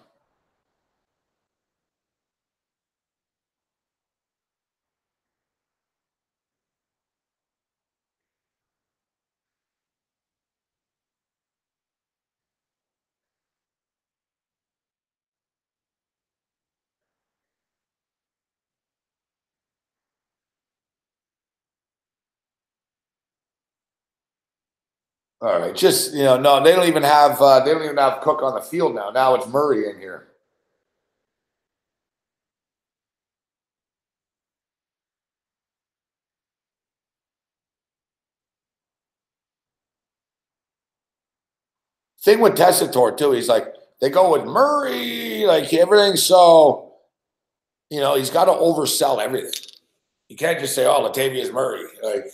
All right, just no, they don't even have Cook on the field now. Now it's Murray in here. Thing with Tessitore too, he's like they go with Murray, like everything's so he's got to oversell everything. You can't just say, "Oh, Latavius Murray." Like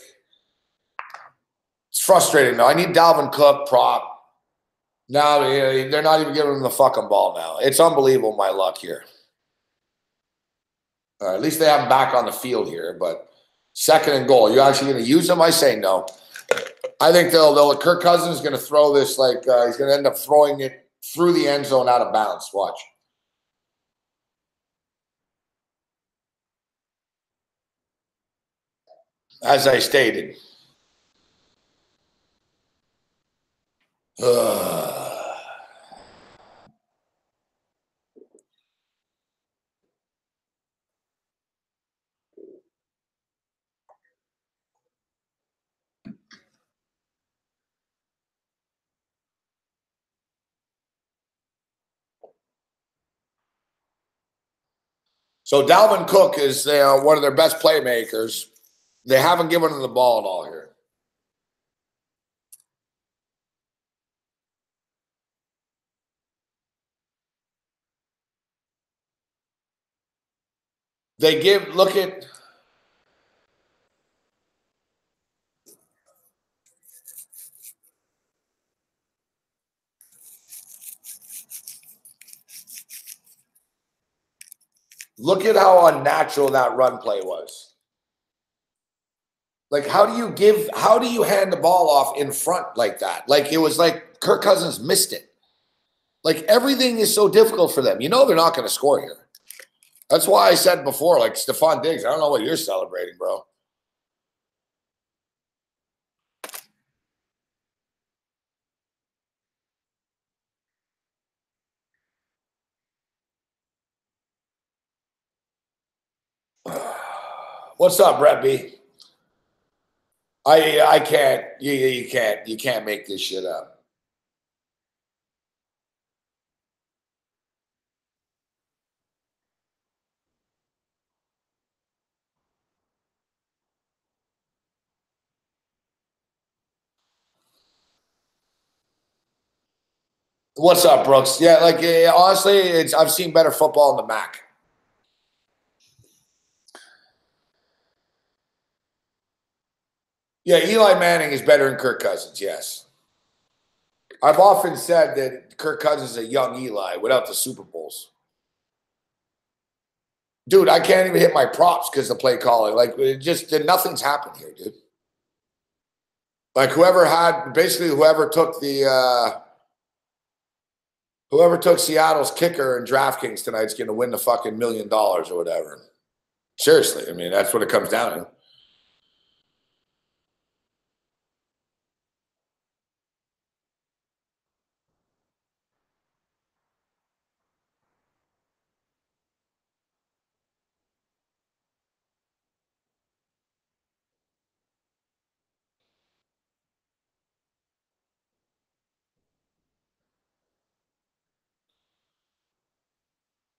it's frustrating though. I need Dalvin Cook prop. Now they're not even giving him the fucking ball now. It's unbelievable my luck here. At least they have him back on the field here, but 2nd and goal. You actually going to use him? I say no. I think they'll Kirk Cousins is going to throw this like he's going to end up throwing it through the end zone out of bounds. Watch. As I stated. So Dalvin Cook is one of their best playmakers. They haven't given him the ball at all here. They give, look at, how unnatural that run play was. Like, how do you hand the ball off in front like that? Like, it was like Kirk Cousins missed it. Like, everything is so difficult for them. You know they're not going to score here. That's why I said before, like, Stephon Diggs, I don't know what you're celebrating, bro. What's up, Brett B? I can't, you can't make this shit up. What's up, Brooks? Yeah, like honestly, I've seen better football in the MAC. Yeah, Eli Manning is better than Kirk Cousins. Yes, I've often said that Kirk Cousins is a young Eli without the Super Bowls. Dude, I can't even hit my props because of play calling. Like, it just nothing's happened here, dude. Like, whoever took Seattle's kicker and DraftKings tonight's going to win the fucking $1 million or whatever. Seriously, I mean, that's what it comes down to.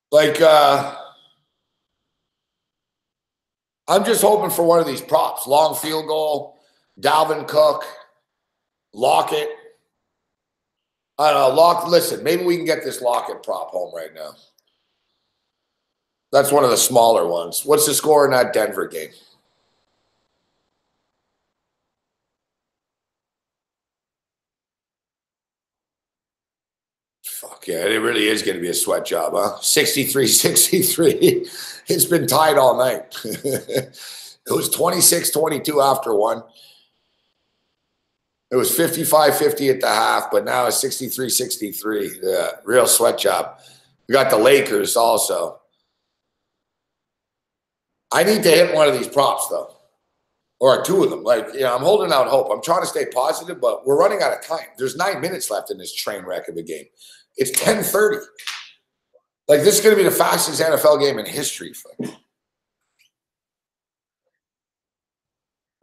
Like, I'm just hoping for one of these props. Long field goal, Dalvin Cook, Lockett. I don't know. Listen, maybe we can get this Lockett prop home right now. That's one of the smaller ones. What's the score in that Denver game? Fuck yeah, it really is going to be a sweat job, huh? 63-63. It's been tied all night. It was 26-22 after one. It was 55-50 at the half, but now it's 63-63. Yeah, real sweat job. We got the Lakers also. I need to hit one of these props, though, or two of them. Like, I'm holding out hope. I'm trying to stay positive, but we're running out of time. There's 9 minutes left in this train wreck of a game. It's 10:30. Like, this is going to be the fastest NFL game in history.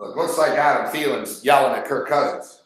Look, looks like Adam Thielen's yelling at Kirk Cousins.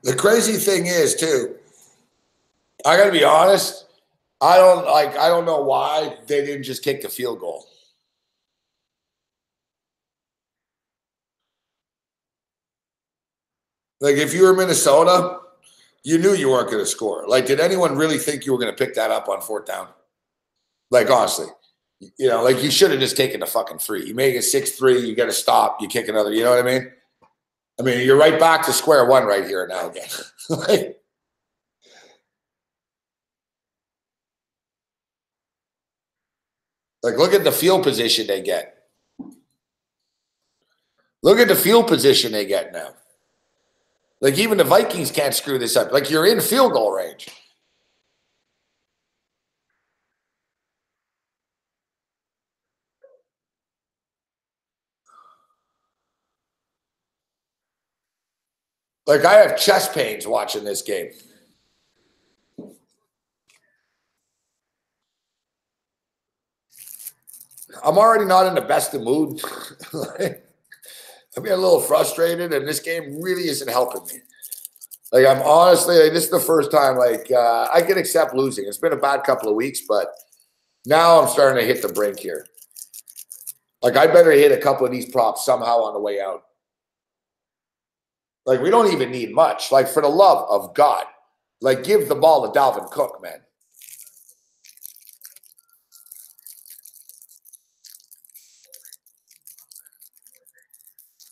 The crazy thing is, too, I got to be honest, I don't know why they didn't just kick the field goal. Like, if you were Minnesota, you knew you weren't going to score. Like, did anyone really think you were going to pick that up on 4th down? Like, honestly, like you should have just taken the fucking 3. You make it 6-3, you got to stop, you kick another, you know what I mean? I mean, you're right back to square one right here now again. like, look at the field position they get. Look at the field position they get now. Like, even the Vikings can't screw this up. Like, you're in field goal range. Like, I have chest pains watching this game. I'm already not in the best of mood. I'm getting a little frustrated, and this game really isn't helping me. Like, I'm honestly, like, this is the first time, like, I can accept losing. It's been a bad couple of weeks, but now I'm starting to hit the brink here. Like, I better hit a couple of these props somehow on the way out. Like, we don't even need much. Like, for the love of God, like, give the ball to Dalvin Cook, man.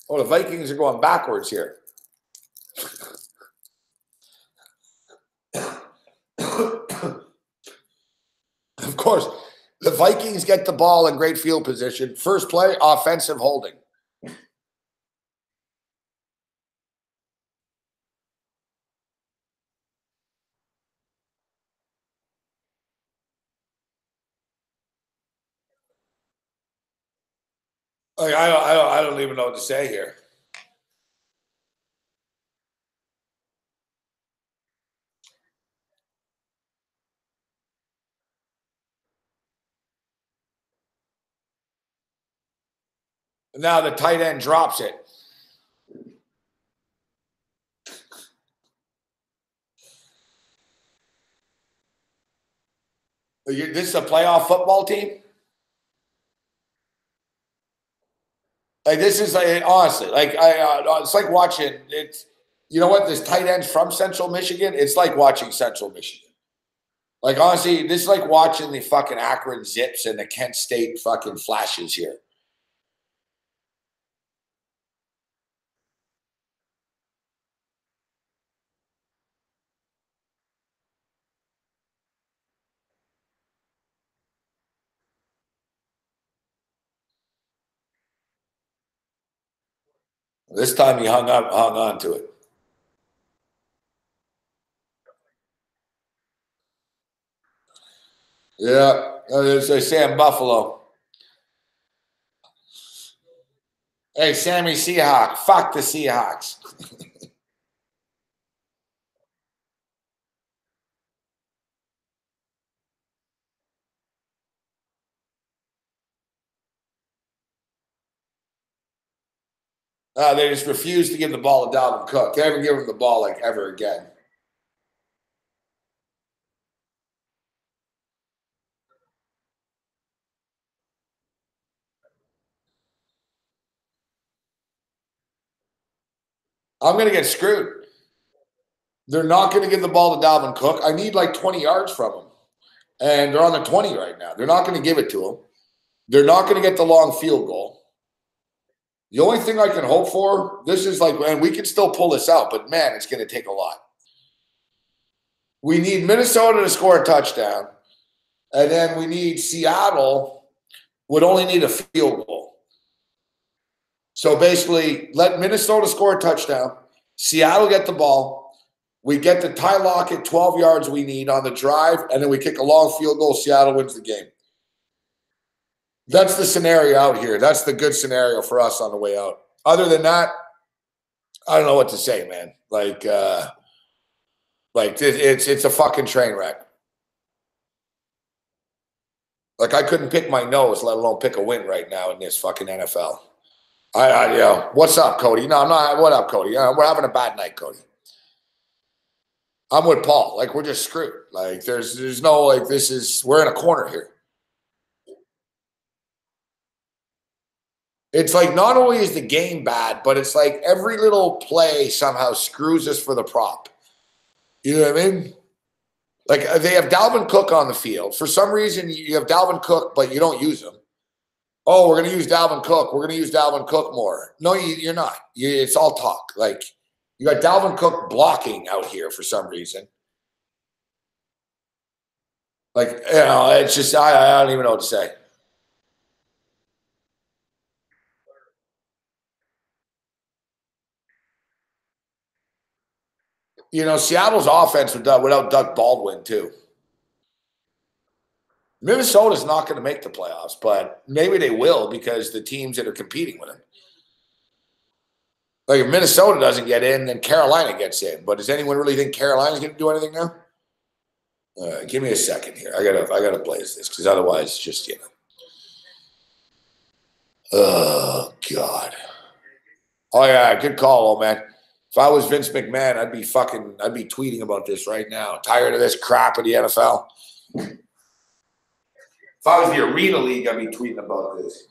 Oh, the Vikings are going backwards here. Of course, the Vikings get the ball in great field position. First play, offensive holding. Like, I don't even know what to say here. Now the tight end drops it. This is a playoff football team? Like, this is, like, honestly, like, it's like watching, it's, you know what, this tight end's from Central Michigan. It's like watching Central Michigan. Like, honestly, this is like watching the fucking Akron Zips and the Kent State fucking Flashes here. This time he hung on to it. Yeah, as they say in Buffalo. Hey, Sammy Seahawk, fuck the Seahawks. They just refuse to give the ball to Dalvin Cook. They haven't given him the ball like ever again. I'm going to get screwed. They're not going to give the ball to Dalvin Cook. I need like 20 yards from him. And they're on the 20 right now. They're not going to give it to him. They're not going to get the long field goal. The only thing I can hope for, this is like, and we can still pull this out, but man, it's going to take a lot. We need Minnesota to score a touchdown, and then we need Seattle would only need a field goal. So basically, let Minnesota score a touchdown, Seattle get the ball, we get the Ty Lockett 12 yards we need on the drive, and then we kick a long field goal, Seattle wins the game. That's the scenario out here. That's the good scenario for us on the way out. Other than that, I don't know what to say, man. Like it's a fucking train wreck. Like, I couldn't pick my nose, let alone pick a win right now in this fucking NFL. What's up, Cody? No, I'm not. What up, Cody? We're having a bad night, Cody. I'm with Paul. Like, we're just screwed. Like, there's no, like, we're in a corner here. It's like not only is the game bad, but it's like every little play somehow screws us for the prop. You know what I mean? Like, they have Dalvin Cook on the field. For some reason, you have Dalvin Cook, but you don't use him. Oh, we're going to use Dalvin Cook. We're going to use Dalvin Cook more. No, you're not. It's all talk. Like, you got Dalvin Cook blocking out here for some reason. Like, it's just, I don't even know what to say. Seattle's offense without Doug Baldwin, too. Minnesota's not going to make the playoffs, but maybe they will because the teams that are competing with them. Like, if Minnesota doesn't get in, then Carolina gets in. But does anyone really think Carolina's going to do anything now? Give me a second here. I gotta blaze this because otherwise, just Oh God. Oh yeah, good call, old man. If I was Vince McMahon, I'd be tweeting about this right now. Tired of this crap of the NFL. If I was the Arena League, I'd be tweeting about this.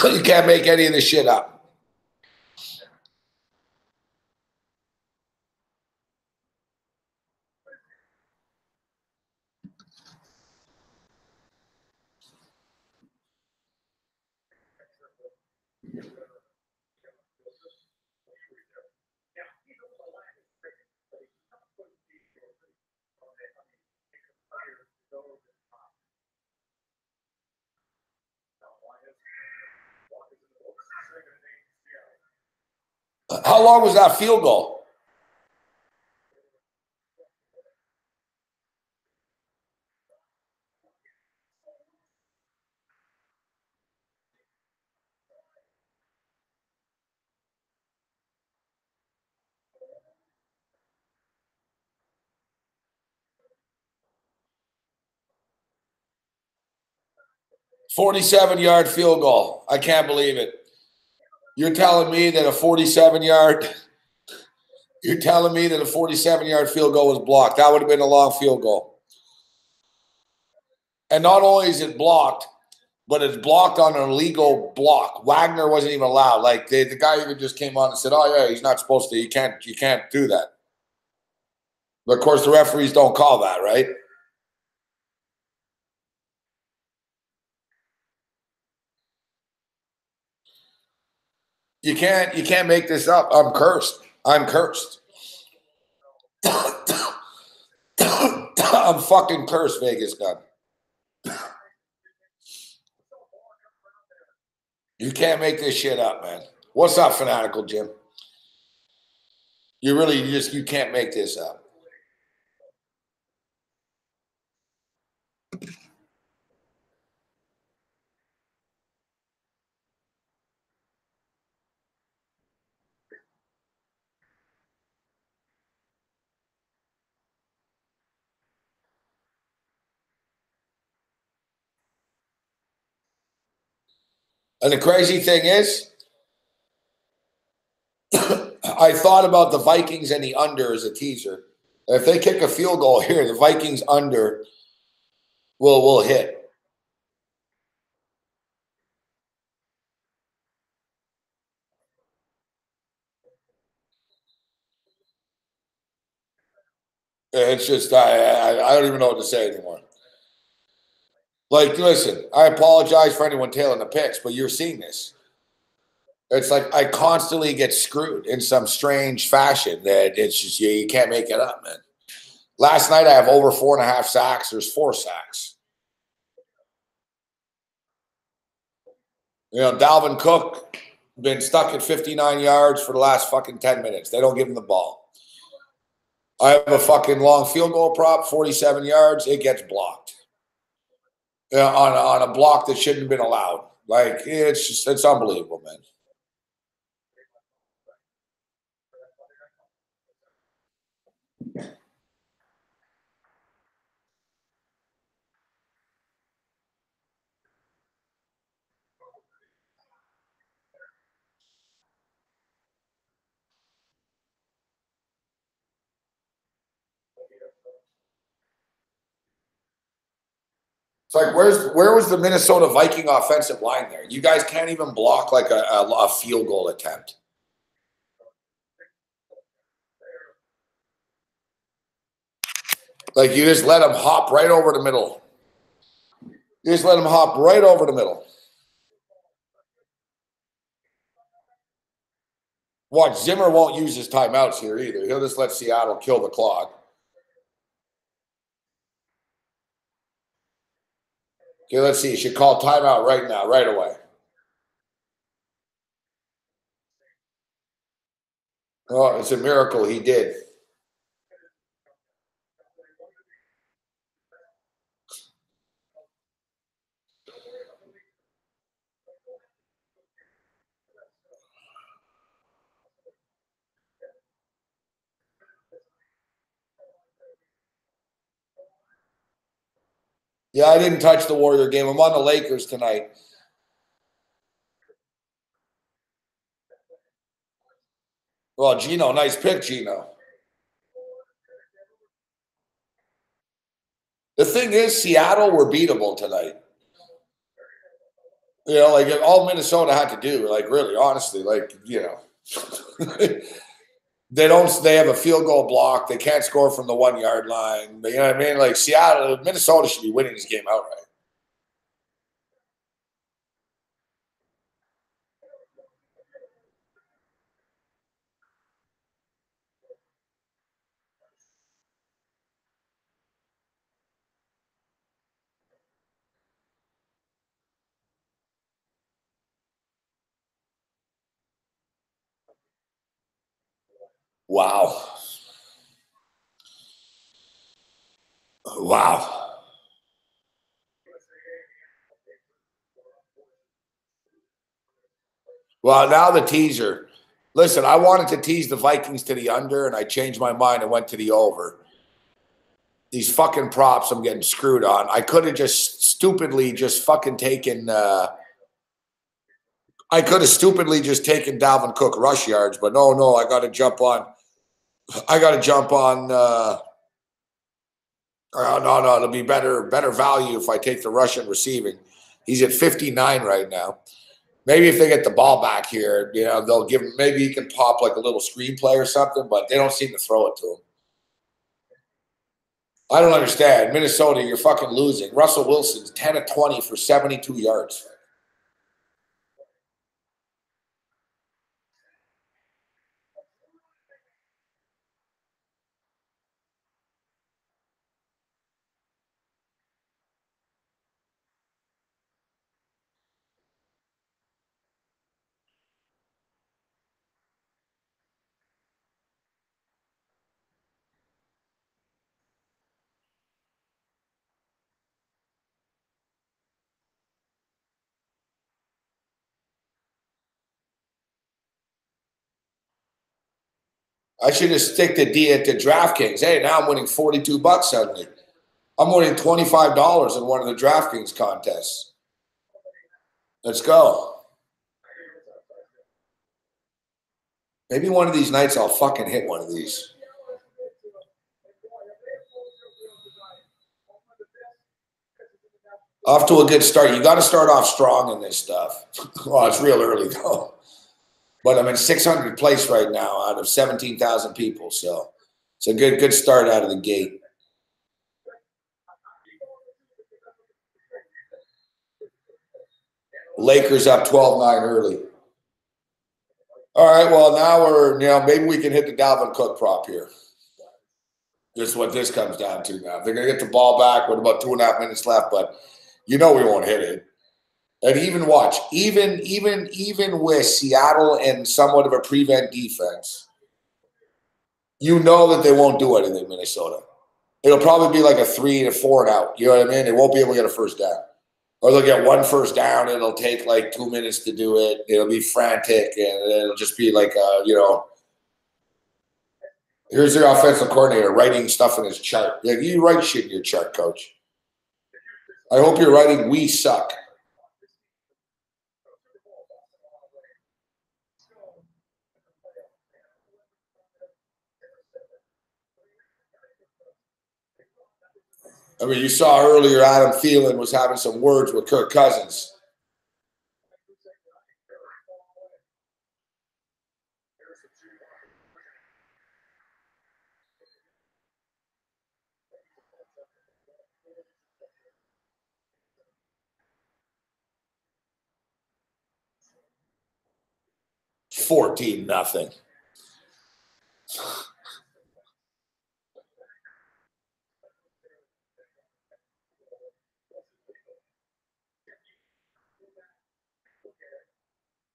You can't make any of this shit up. How long was that field goal? $47-yard field goal. I can't believe it. You're telling me that a 47-yard field goal was blocked. That would have been a long field goal. And not only is it blocked, but it's blocked on an illegal block. Wagner wasn't even allowed. Like the guy even just came on and said, "Oh yeah, he's not supposed to. You can't do that." But of course, the referees don't call that, right? You can't make this up. I'm cursed. I'm cursed. I'm fucking cursed, Vegas gun. You can't make this shit up, man. What's up, Fanatical Jim? You can't make this up. And the crazy thing is, I thought about the Vikings and the under as a teaser. If they kick a field goal here, the Vikings under will hit. It's just I don't even know what to say anymore. Like, listen, I apologize for anyone tailing the picks, but you're seeing this. It's like I constantly get screwed in some strange fashion that it's just you can't make it up, man. Last night I have over 4.5 sacks. There's 4 sacks. You know, Dalvin Cook been stuck at 59 yards for the last fucking 10 minutes. They don't give him the ball. I have a fucking long field goal prop, 47 yards. It gets blocked on a block that shouldn't have been allowed. Like it's unbelievable, man. It's like where was the Minnesota Viking offensive line there? You guys can't even block like a field goal attempt. Like you just let them hop right over the middle. You just let them hop right over the middle. Watch, Zimmer won't use his timeouts here either. He'll just let Seattle kill the clock. Okay, let's see. He should call timeout right now, right away. Oh, it's a miracle he did. Yeah, I didn't touch the Warrior game. I'm on the Lakers tonight. Well, Gino, nice pick, Gino. The thing is, Seattle were beatable tonight. You know, like all Minnesota had to do, like really, honestly, like, you know, they have a field goal block. They can't score from the 1 yard line. You know what I mean? Like Seattle, Minnesota should be winning this game outright. Wow. Wow. Well, now the teaser. Listen, I wanted to tease the Vikings to the under, and I changed my mind and went to the over. These fucking props I'm getting screwed on. I could have just stupidly just fucking taken I could have stupidly just taken Dalvin Cook rush yards, but no, I got to jump on. I got to jump on. No, it'll be better value if I take the Russian receiving. He's at 59 right now. Maybe if they get the ball back here, you know, they'll give him. Maybe he can pop like a little screenplay or something, but they don't seem to throw it to him. I don't understand. Minnesota, you're fucking losing. Russell Wilson's 10 of 20 for 72 yards. I should just stick the D at the DraftKings. Hey, now I'm winning $42 suddenly. I'm winning $25 in one of the DraftKings contests. Let's go. Maybe one of these nights I'll fucking hit one of these. Off to a good start. You got to start off strong in this stuff. Well, it's real early though. But I'm in 600th place right now out of 17,000 people. So it's a good start out of the gate. Lakers up 12-9 early. All right, well, now maybe we can hit the Dalvin Cook prop here. This is what this comes down to now. They're going to get the ball back with about 2.5 minutes left, but you know we won't hit it. And even watch, even with Seattle and somewhat of a prevent defense, you know that they won't do anything in Minnesota. It'll probably be like a 3 to 4 and out. You know what I mean? They won't be able to get a first down. Or they'll get one first down. It'll take like 2 minutes to do it. It'll be frantic, and it'll just be like, here's your offensive coordinator writing stuff in his chart. Like, you write shit in your chart, coach. I hope you're writing "we suck." I mean, you saw earlier Adam Thielen was having some words with Kirk Cousins. $14-0.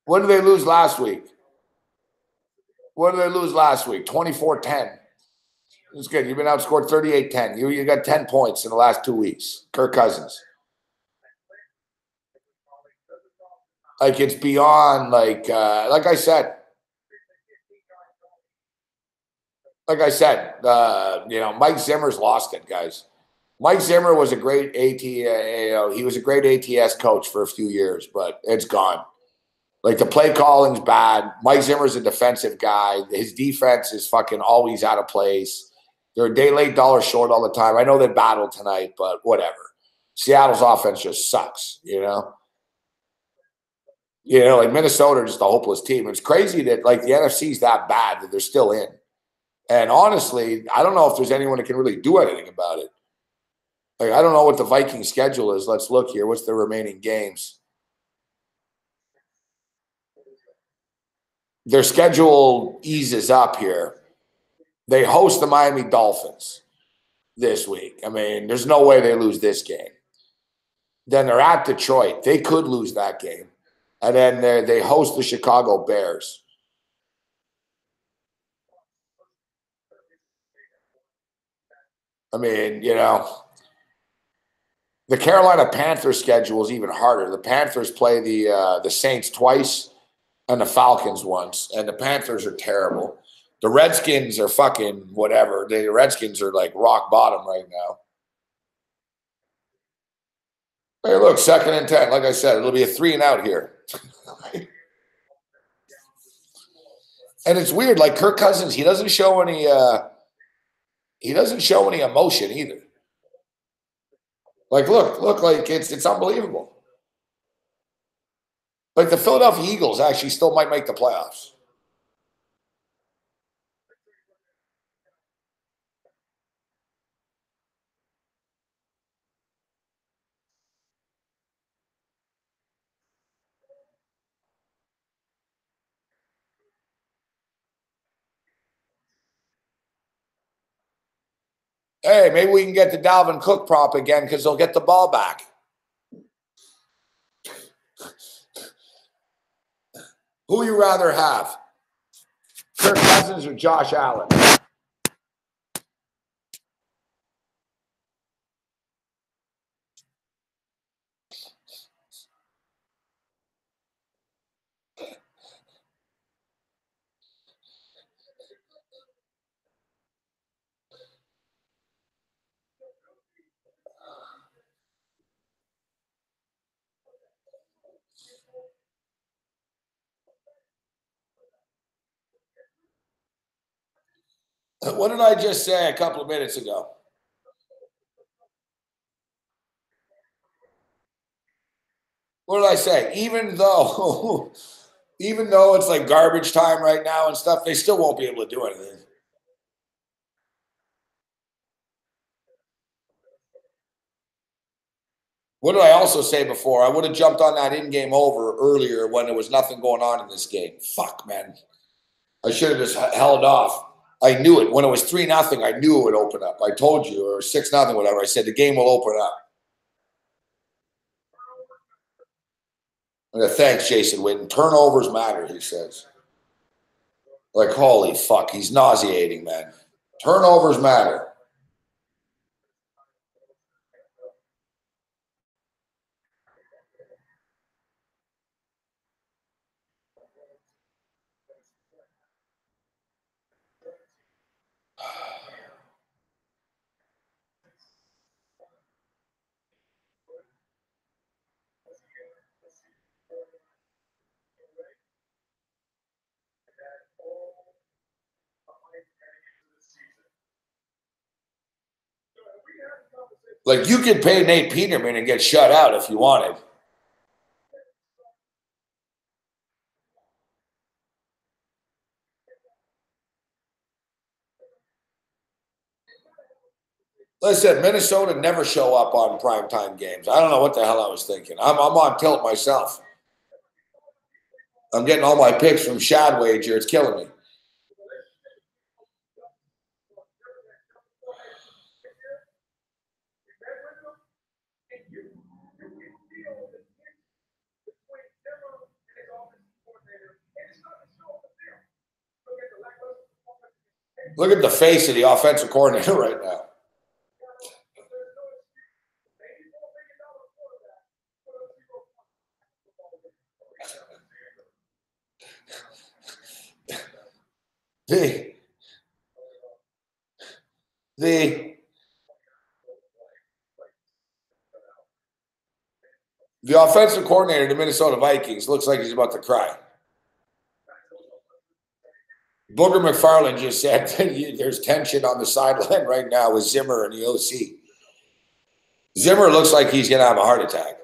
What did they lose last week? 24-10. It's good. You've been outscored 38-10. You got 10 points in the last 2 weeks. Kirk Cousins. Like, it's beyond, like I said. Mike Zimmer's lost it, guys. Mike Zimmer was a great he was a great ATS coach for a few years, but it's gone. Like, the play calling's bad. Mike Zimmer's a defensive guy. His defense is fucking always out of place. They're a day late, dollar short all the time. I know they battled tonight, but whatever. Seattle's offense just sucks, you know? You know, like Minnesota is just a hopeless team. It's crazy that like the NFC's that bad that they're still in. And honestly, I don't know if there's anyone that can really do anything about it. Like, I don't know what the Viking schedule is. Let's look here. What's the remaining games? Their schedule eases up here. They host the Miami Dolphins this week. I mean, there's no way they lose this game. Then they're at Detroit. They could lose that game. And then they host the Chicago Bears. I mean, you know, the Carolina Panthers schedule is even harder. The Panthers play the Saints twice and the Falcons once, and the Panthers are terrible. The Redskins are fucking whatever. The Redskins are like rock bottom right now. Hey, look, 2nd and 10. Like I said, it'll be a 3 and out here. And it's weird. Like Kirk Cousins, he doesn't show any emotion either. Like, look, like it's unbelievable. Like the Philadelphia Eagles actually still might make the playoffs. Hey, maybe we can get the Dalvin Cook prop again because they'll get the ball back. Who you rather have? Kirk Cousins or Josh Allen? What did I just say a couple of minutes ago? What did I say? Even though it's like garbage time right now and stuff, they still won't be able to do anything. What did I also say before? I would have jumped on that in-game over earlier when there was nothing going on in this game. Fuck, man. I should have just held off. I knew it. When it was 3-0, I knew it would open up. I told you, or 6-0, whatever. I said the game will open up. Thanks, Jason Witten. Turnovers matter, he says. Like, holy fuck. He's nauseating, man. Turnovers matter. Like, you could pay Nate Peterman and get shut out if you wanted. Listen, Minnesota never show up on primetime games. I don't know what the hell I was thinking. I'm on tilt myself. I'm getting all my picks from Shad Wager. It's killing me. Look at the face of the offensive coordinator right now. The offensive coordinator of the Minnesota Vikings looks like he's about to cry. Booger McFarland just said there's tension on the sideline right now with Zimmer and the OC. Zimmer looks like he's going to have a heart attack.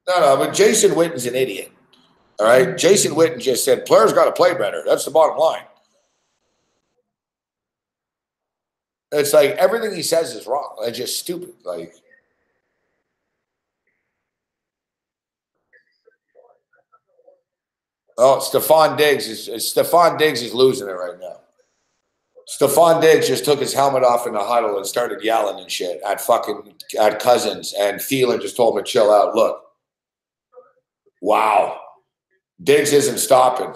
No, but Jason Witten's an idiot. All right. Jason Witten just said players got to play better. That's the bottom line. It's like everything he says is wrong. It's just stupid. Like, oh, Stephon Diggs is losing it right now. Stephon Diggs just took his helmet off in the huddle and started yelling and shit at Cousins, and Thielen just told him to chill out. Look, wow, Diggs isn't stopping,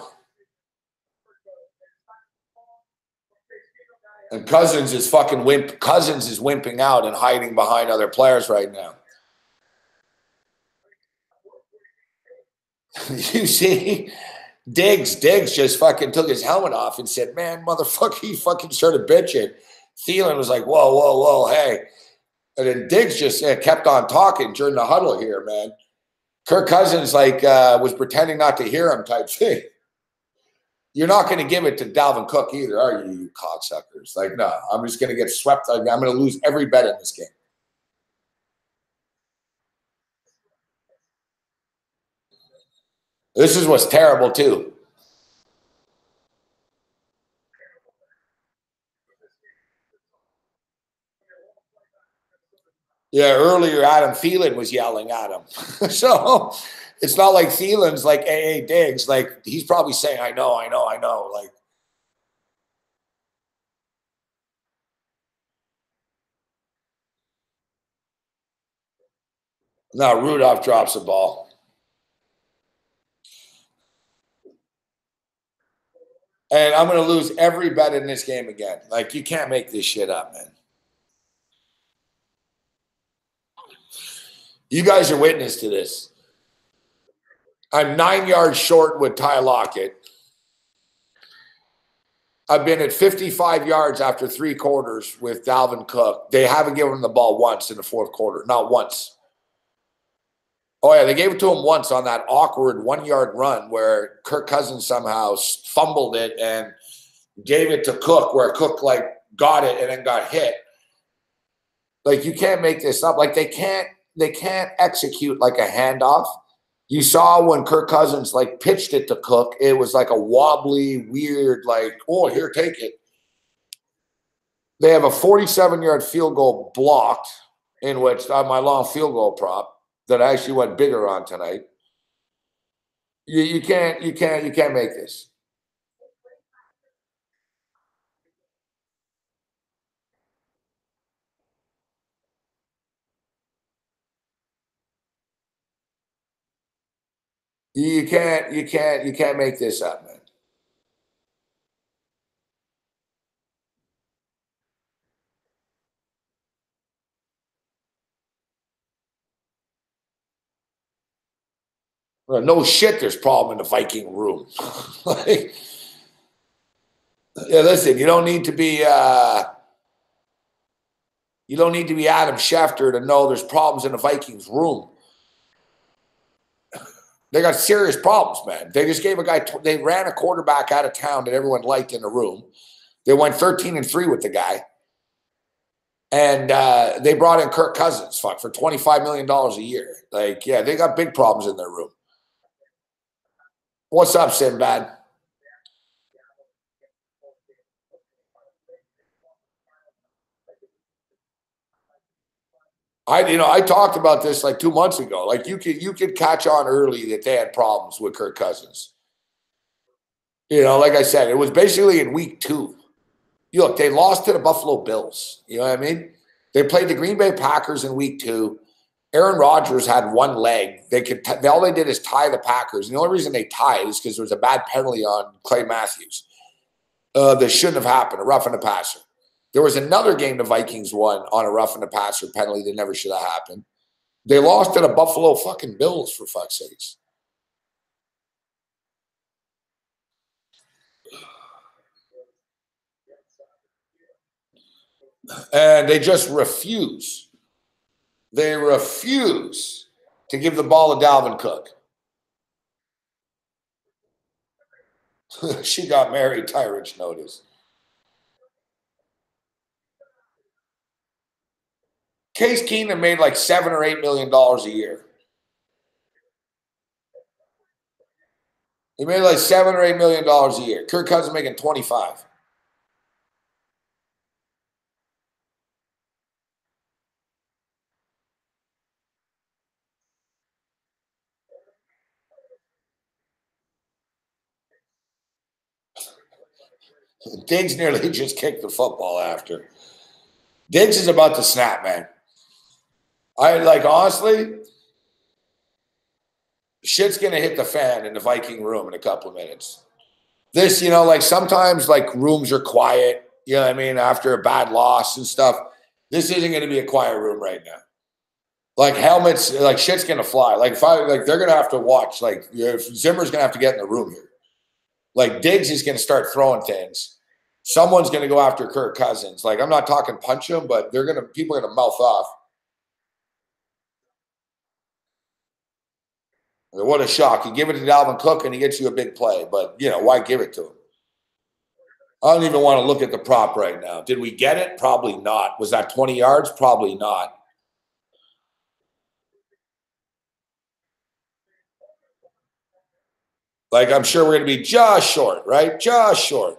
and Cousins is wimping out and hiding behind other players right now. You see, Diggs just fucking took his helmet off and said, "Man, motherfucker," he fucking started bitching. Thielen was like, "Whoa, whoa, whoa, hey." And then Diggs just kept on talking during the huddle here, man. Kirk Cousins was pretending not to hear him type thing. You're not going to give it to Dalvin Cook either, are you, you cocksuckers? Like, no, I'm just going to get swept. I'm going to lose every bet in this game. This is what's terrible, too. Yeah, earlier Adam Thielen was yelling at him. So it's not like Thielen's like, hey, Diggs. Like, he's probably saying, I know. Like, no, Rudolph drops the ball. And I'm going to lose every bet in this game again. Like, you can't make this shit up, man. You guys are witness to this. I'm 9 yards short with Ty Lockett. I've been at 55 yards after 3 quarters with Dalvin Cook. They haven't given him the ball once in the 4th quarter. Not once. Oh, yeah, they gave it to him once on that awkward 1-yard run where Kirk Cousins somehow fumbled it and gave it to Cook, where Cook, like, got it and then got hit. Like, you can't make this up. Like, they can't execute, like, a handoff. You saw when Kirk Cousins, like, pitched it to Cook, it was like a wobbly, weird, like, oh, here, take it. They have a 47-yard field goal blocked, in which my long field goal prop that I actually went bigger on tonight. You can't make this. You can't make this up, man. Well, no shit, there's problem in the Viking room. Like, yeah, listen, you don't need to be Adam Schefter to know there's problems in the Vikings room. They got serious problems, man. They just gave a guy. They ran a quarterback out of town that everyone liked in the room. They went 13-3 with the guy, and they brought in Kirk Cousins, for $25 million a year. Like, yeah, they got big problems in their room. What's up, Sinbad? I talked about this like 2 months ago. Like, you could catch on early that they had problems with Kirk Cousins. Like I said, it was basically in week 2. Look, they lost to the Buffalo Bills. You know what I mean? They played the Green Bay Packers in week 2. Aaron Rodgers had one leg. All they did is tie the Packers. And the only reason they tied is because there was a bad penalty on Clay Matthews. That shouldn't have happened, a roughing the passer. There was another game the Vikings won on a roughing the passer penalty that never should have happened. They lost to the Buffalo fucking Bills, for fuck's sakes. And they just refuse. They refuse to give the ball to Dalvin Cook. She got married, Tyrich noticed. Case Keenum made like $7 or $8 million a year. He made like $7 or $8 million a year. Kirk Cousins making 25. Diggs nearly just kicked the football after. Diggs is about to snap, man. I like honestly, shit's gonna hit the fan in the Viking room in a couple of minutes. This, like sometimes like rooms are quiet, you know what I mean, after a bad loss and stuff. This isn't gonna be a quiet room right now. Like helmets, like shit's gonna fly. Like they're gonna have to watch. Like if Zimmer's gonna have to get in the room here. Like Diggs is gonna start throwing things. Someone's gonna go after Kirk Cousins. Like I'm not talking punch him, but people are gonna mouth off. What a shock. You give it to Dalvin Cook and he gets you a big play. But, why give it to him? I don't even want to look at the prop right now. Did we get it? Probably not. Was that 20 yards? Probably not. Like, I'm sure we're going to be just short, right? Just short.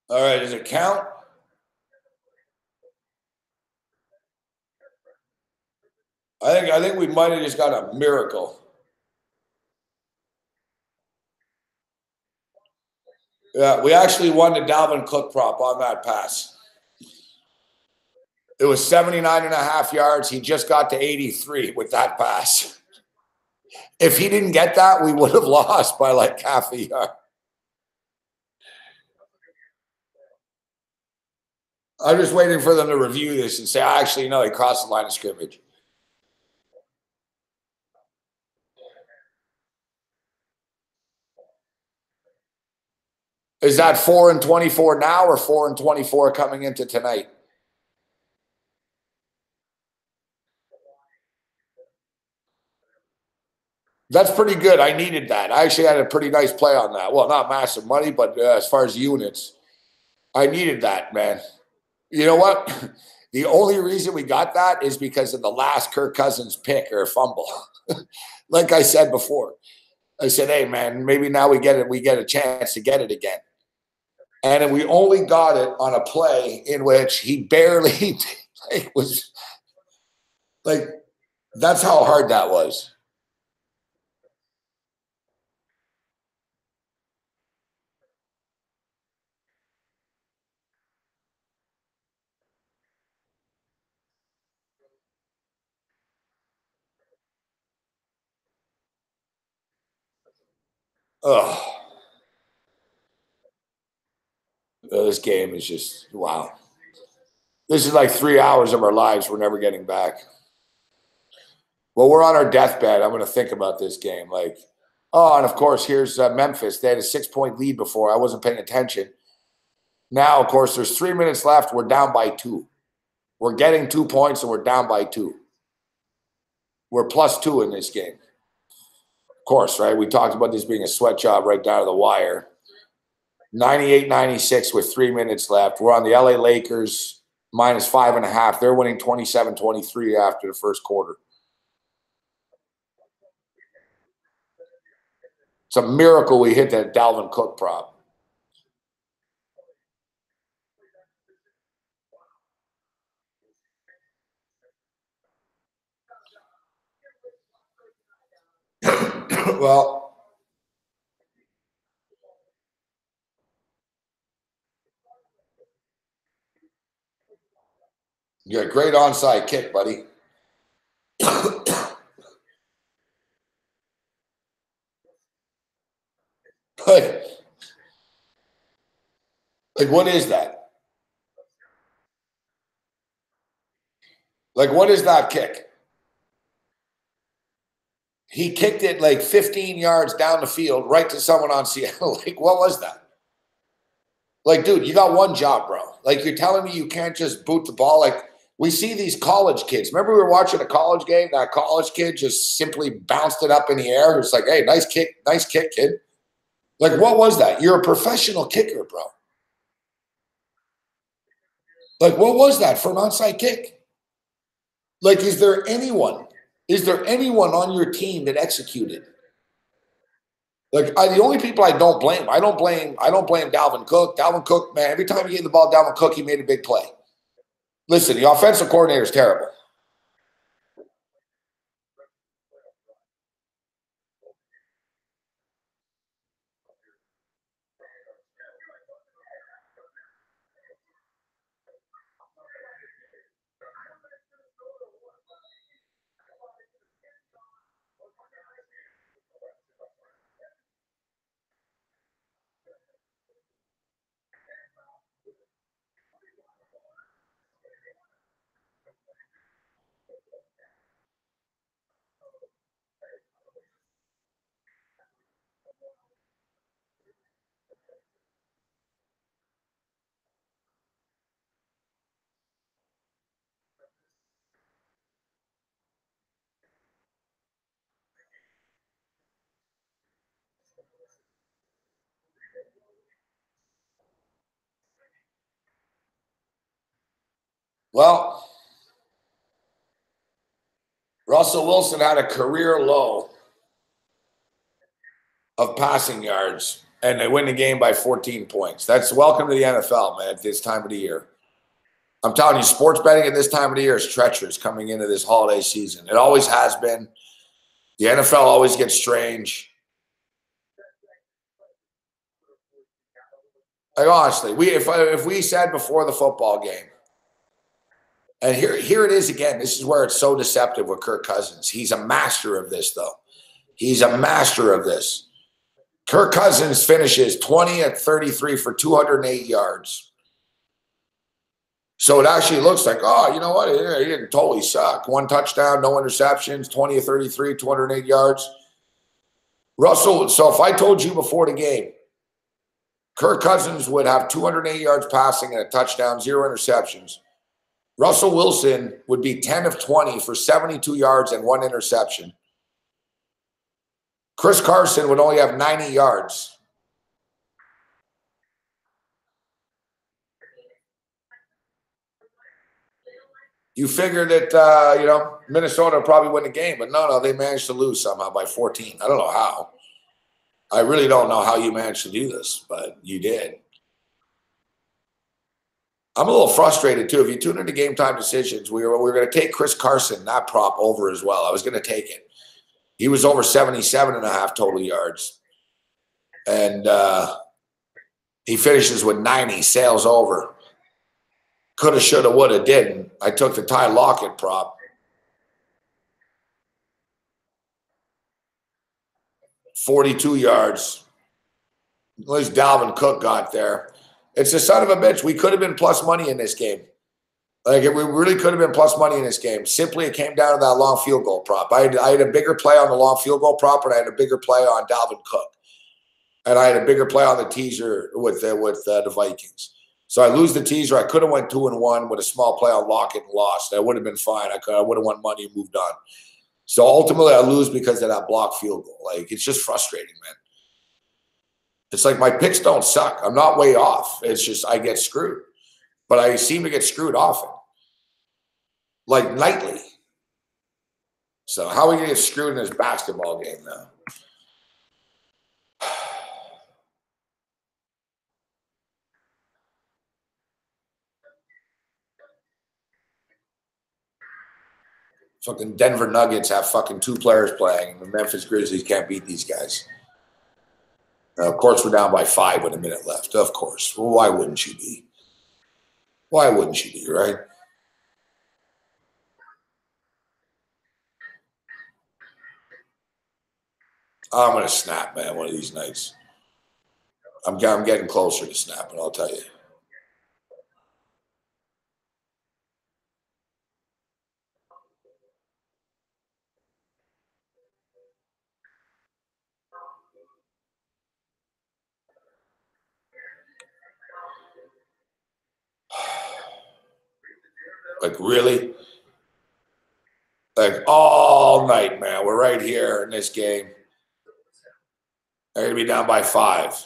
All right, does it count? I think we might have just got a miracle. Yeah, we actually won the Dalvin Cook prop on that pass. It was 79 and a half yards. He just got to 83 with that pass. If he didn't get that, we would have lost by like half a yard. I'm just waiting for them to review this and say, actually, no, he crossed the line of scrimmage. Is that 4-24 now or 4-24 coming into tonight? That's pretty good. I needed that. I actually had a pretty nice play on that. Well, not massive money, but as far as units, I needed that, man. You know what? The only reason we got that is because of the last Kirk Cousins pick or fumble. Like I said before, I said, hey, man, maybe now we get it. We get a chance to get it again. And we only got it on a play in which he barely was like, that's how hard that was. Oh, this game is just wow. This is like 3 hours of our lives we're never getting back. Well, we're on our deathbed. I'm going to think about this game. Like, oh, and of course, here's Memphis. They had a 6-point lead before. I wasn't paying attention. Now, of course, there's 3 minutes left. We're down by 2. We're getting 2 points and we're down by 2. We're +2 in this game. Of course, right? We talked about this being a sweat job right down to the wire. 98-96 with 3 minutes left. We're on the LA Lakers -5.5. They're winning 27-23 after the first quarter. It's a miracle we hit that Dalvin Cook prop. Well, You got a great onside kick, buddy. But, like, what is that? Like, what is that kick? He kicked it like 15 yards down the field, right to someone on Seattle. Like, what was that? Like, dude, you got one job, bro. Like, you're telling me you can't just boot the ball? Like, we see these college kids. Remember we were watching a college game? That college kid just simply bounced it up in the air. It's like, hey, nice kick, kid. Like, what was that? You're a professional kicker, bro. Like, what was that for an onside kick? Like, is there anyone on your team that executed? Like, the only people I don't blame Dalvin Cook. Dalvin Cook, man, every time he gave the ball to Dalvin Cook, he made a big play. Listen, the offensive coordinator is terrible. Well, Russell Wilson had a career low of passing yards, and they win the game by 14 points. That's welcome to the NFL, man, at this time of the year. I'm telling you, sports betting at this time of the year is treacherous coming into this holiday season. It always has been. The NFL always gets strange. Like, honestly, if we said before the football game, and here it is again. This is where it's so deceptive with Kirk Cousins. He's a master of this, though. He's a master of this. Kirk Cousins finishes 20 at 33 for 208 yards. So it actually looks like, oh, you know what? He didn't totally suck. 1 touchdown, no interceptions, 20 of 33, 208 yards. Russell, so if I told you before the game, Kirk Cousins would have 208 yards passing and a touchdown, 0 interceptions. Russell Wilson would be 10 of 20 for 72 yards and 1 interception. Chris Carson would only have 90 yards. You figure that, Minnesota probably win the game, but no, they managed to lose somehow by 14. I don't know how. I really don't know how you managed to do this, but you did. I'm a little frustrated, too. If you tune into Game Time Decisions, we were going to take Chris Carson, that prop, over as well. I was going to take it. He was over 77.5 total yards. And he finishes with 90, sails over. Coulda, shoulda, woulda, didn't. I took the Ty Lockett prop. 42 yards. At least Dalvin Cook got there. It's a son of a bitch. We could have been plus money in this game. Like, we really could have been plus money in this game. Simply, it came down to that long field goal prop. I had a bigger play on the long field goal prop, and I had a bigger play on Dalvin Cook. And I had a bigger play on the teaser with the Vikings. So I lose the teaser. I could have went 2-1 with a small play on Lockett and lost. That would have been fine. I would have won money and moved on. So ultimately, I lose because of that block field goal. Like, it's just frustrating, man. It's like my picks don't suck. I'm not way off. It's just I get screwed. But I seem to get screwed often. Like, nightly. So how are we going to get screwed in this basketball game now? Fucking Denver Nuggets have fucking 2 players playing, and the Memphis Grizzlies can't beat these guys. Now, of course, we're down by 5 with a minute left. Of course. Well, why wouldn't you be? Why wouldn't you be, right? I'm gonna snap, man, one of these nights. I'm getting closer to snapping, I'll tell you. Like, really? Like, all night, man. We're right here in this game. They're gonna be down by 5.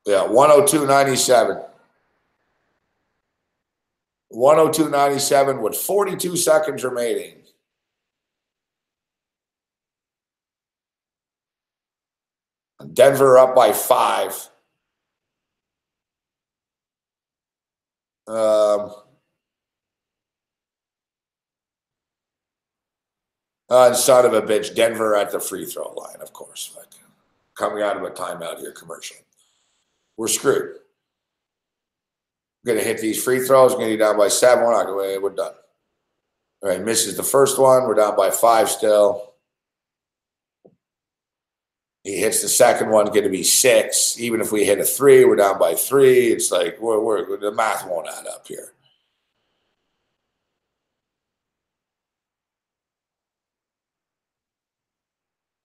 Yeah, 102.97. 102.97 with 42 seconds remaining. Denver up by 5. Son of a bitch, Denver at the free throw line, of course. Like, coming out of a timeout here, commercial. We're screwed. We're going to hit these free throws. We're going to be down by 7. We're not going to. We're done. All right, misses the first one. We're down by 5 still. He hits the second one, going to be 6. Even if we hit a 3, we're down by 3. It's like the math won't add up here.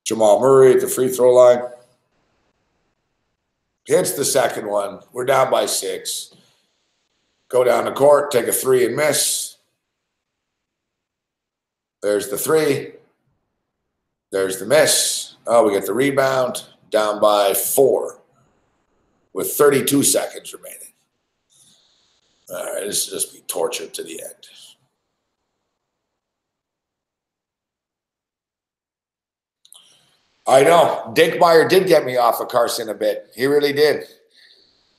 Jamal Murray at the free throw line. Hits the second one. We're down by 6. Go down the court, take a 3 and miss. There's the 3. There's the miss. Oh, we get the rebound. Down by 4 with 32 seconds remaining. All right, this will just be torture to the end. I know. Dinkmeyer did get me off of Carson a bit. He really did.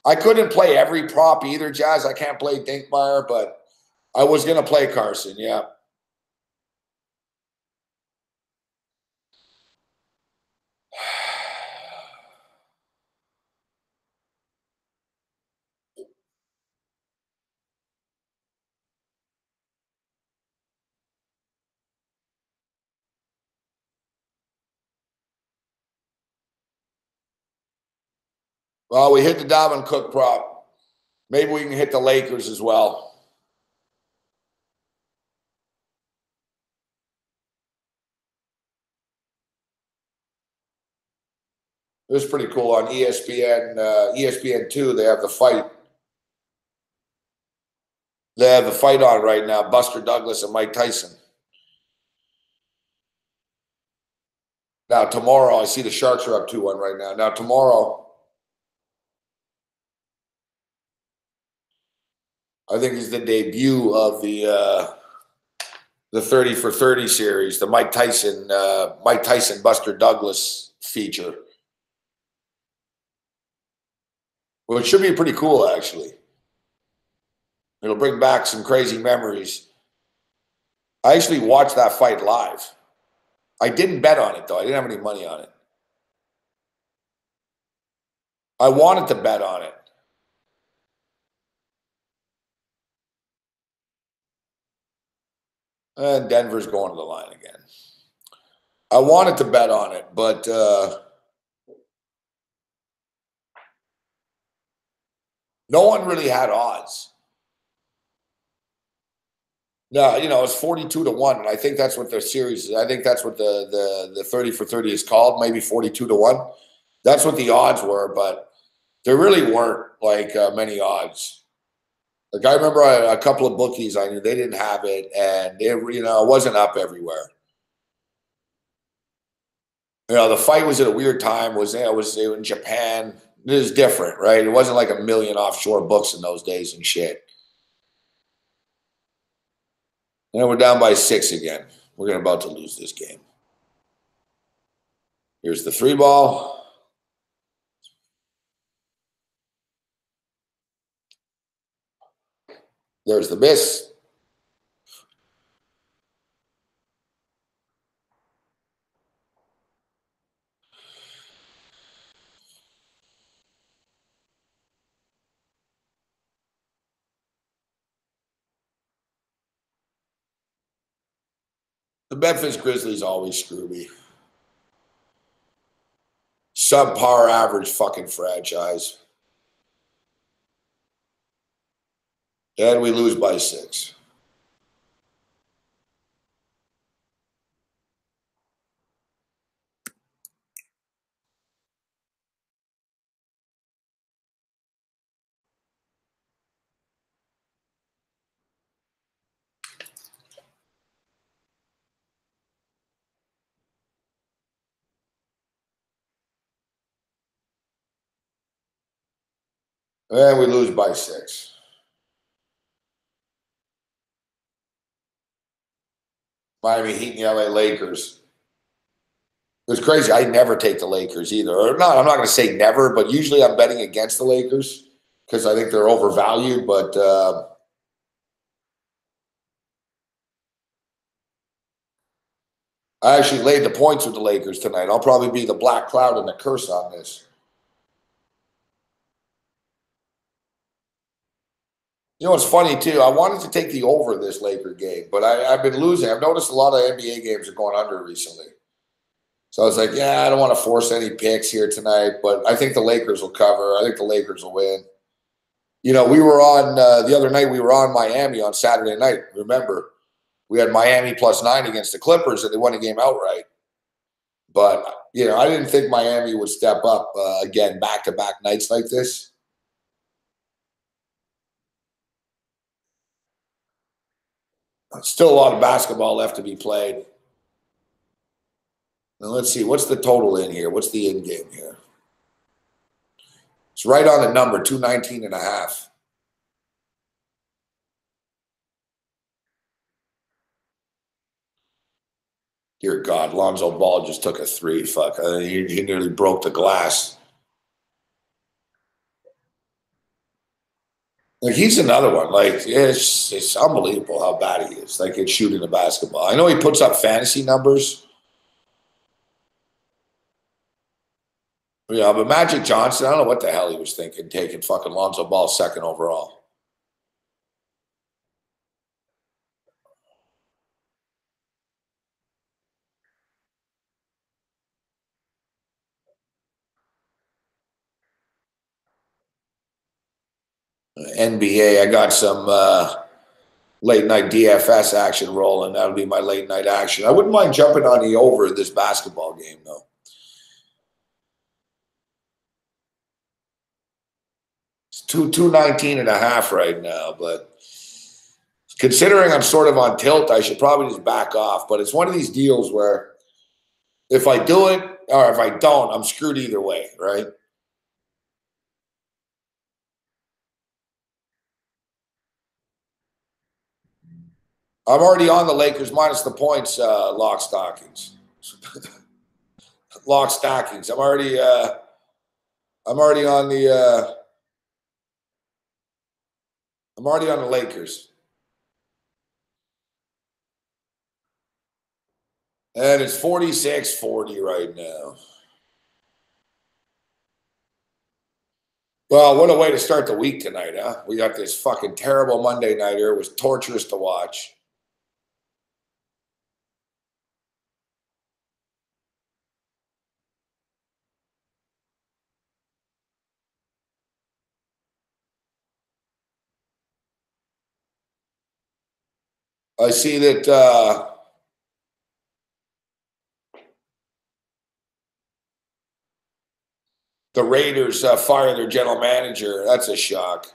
I couldn't play every prop either, Jazz. I can't play Dinkmeyer, but I was going to play Carson, yeah. Well, we hit the Dalvin Cook prop. Maybe we can hit the Lakers as well. It was pretty cool on ESPN. ESPN2, they have the fight. They have the fight on right now, Buster Douglas and Mike Tyson. Now, tomorrow, I see the Sharks are up 2-1 right now. Now, tomorrow, I think is the debut of the 30 for 30 series, the Mike Tyson Buster Douglas feature. Well, it should be pretty cool, actually. It'll bring back some crazy memories. I actually watched that fight live. I didn't bet on it, though. I didn't have any money on it. I wanted to bet on it. And Denver's going to the line again. I wanted to bet on it, but no one really had odds. No, it's 42-1, and I think that's what the series is. I think that's what the 30 for 30 is called, maybe 42-1. That's what the odds were, but there really weren't like many odds. Like, I remember a couple of bookies I knew, they didn't have it, and it wasn't up everywhere. The fight was at a weird time. It was in Japan. It was different, right? It wasn't like a million offshore books in those days and shit. And we're down by 6 again. We're about to lose this game. Here's the 3 ball. There's the miss. The Memphis Grizzlies always screw me. Subpar average fucking franchise. And we lose by 6. And we lose by 6. Miami Heat and the LA Lakers. It was crazy. I never take the Lakers either. Or not, I'm not going to say never, but usually I'm betting against the Lakers because I think they're overvalued. But I actually laid the points with the Lakers tonight. I'll probably be the black cloud and the curse on this. You know, it's funny, too. I wanted to take the over this Laker game, but I've been losing. I've noticed a lot of NBA games are going under recently. So I was like, yeah, I don't want to force any picks here tonight, but I think the Lakers will cover. I think the Lakers will win. You know, we were on the other night, we were on Miami on Saturday night. Remember, we had Miami +9 against the Clippers, and they won the game outright. But, you know, I didn't think Miami would step up again back-to-back nights like this. Still a lot of basketball left to be played. Now, let's see. What's the total in here? What's the in game here? It's right on the number, 219.5. Dear God, Lonzo Ball just took a 3. Fuck. He nearly broke the glass. Like, he's another one. Like, it's unbelievable how bad he is. Like, at shooting the basketball. I know he puts up fantasy numbers. Yeah, but Magic Johnson, I don't know what the hell he was thinking, taking fucking Lonzo Ball 2nd overall. NBA, I got some late night DFS action rolling. That'll be my late night action. I wouldn't mind jumping on the over this basketball game, though. It's 219.5 right now, but considering I'm sort of on tilt, I should probably just back off. But it's one of these deals where if I do it or if I don't, I'm screwed either way, right? I'm already on the Lakers minus the points, lock stockings. Lock stockings. I'm already on the I'm already on the Lakers. And it's 46-40 right now. Well, what a way to start the week tonight, huh? We got this fucking terrible Monday nighter. It was torturous to watch. I see that the Raiders fired their general manager. That's a shock.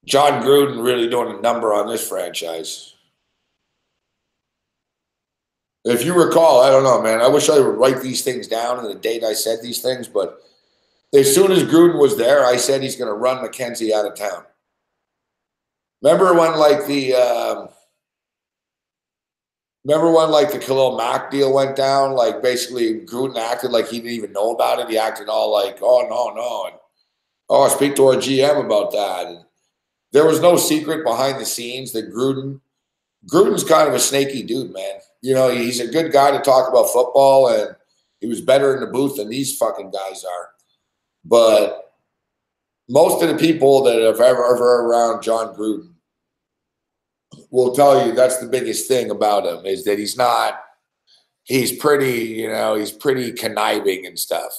John Gruden really doing a number on this franchise. If you recall, I don't know, man. I wish I would write these things down and the date I said these things, but as soon as Gruden was there, I said he's going to run McKenzie out of town. Remember when the Khalil Mack deal went down? Like, basically Gruden acted like he didn't even know about it. He acted all like, oh, no. And, oh, speak to our GM about that. And there was no secret behind the scenes that Gruden's kind of a snaky dude, man. You know, he's a good guy to talk about football, and he was better in the booth than these fucking guys are. But most of the people that have ever around John Gruden will tell you that's the biggest thing about him is that he's pretty, he's pretty conniving and stuff.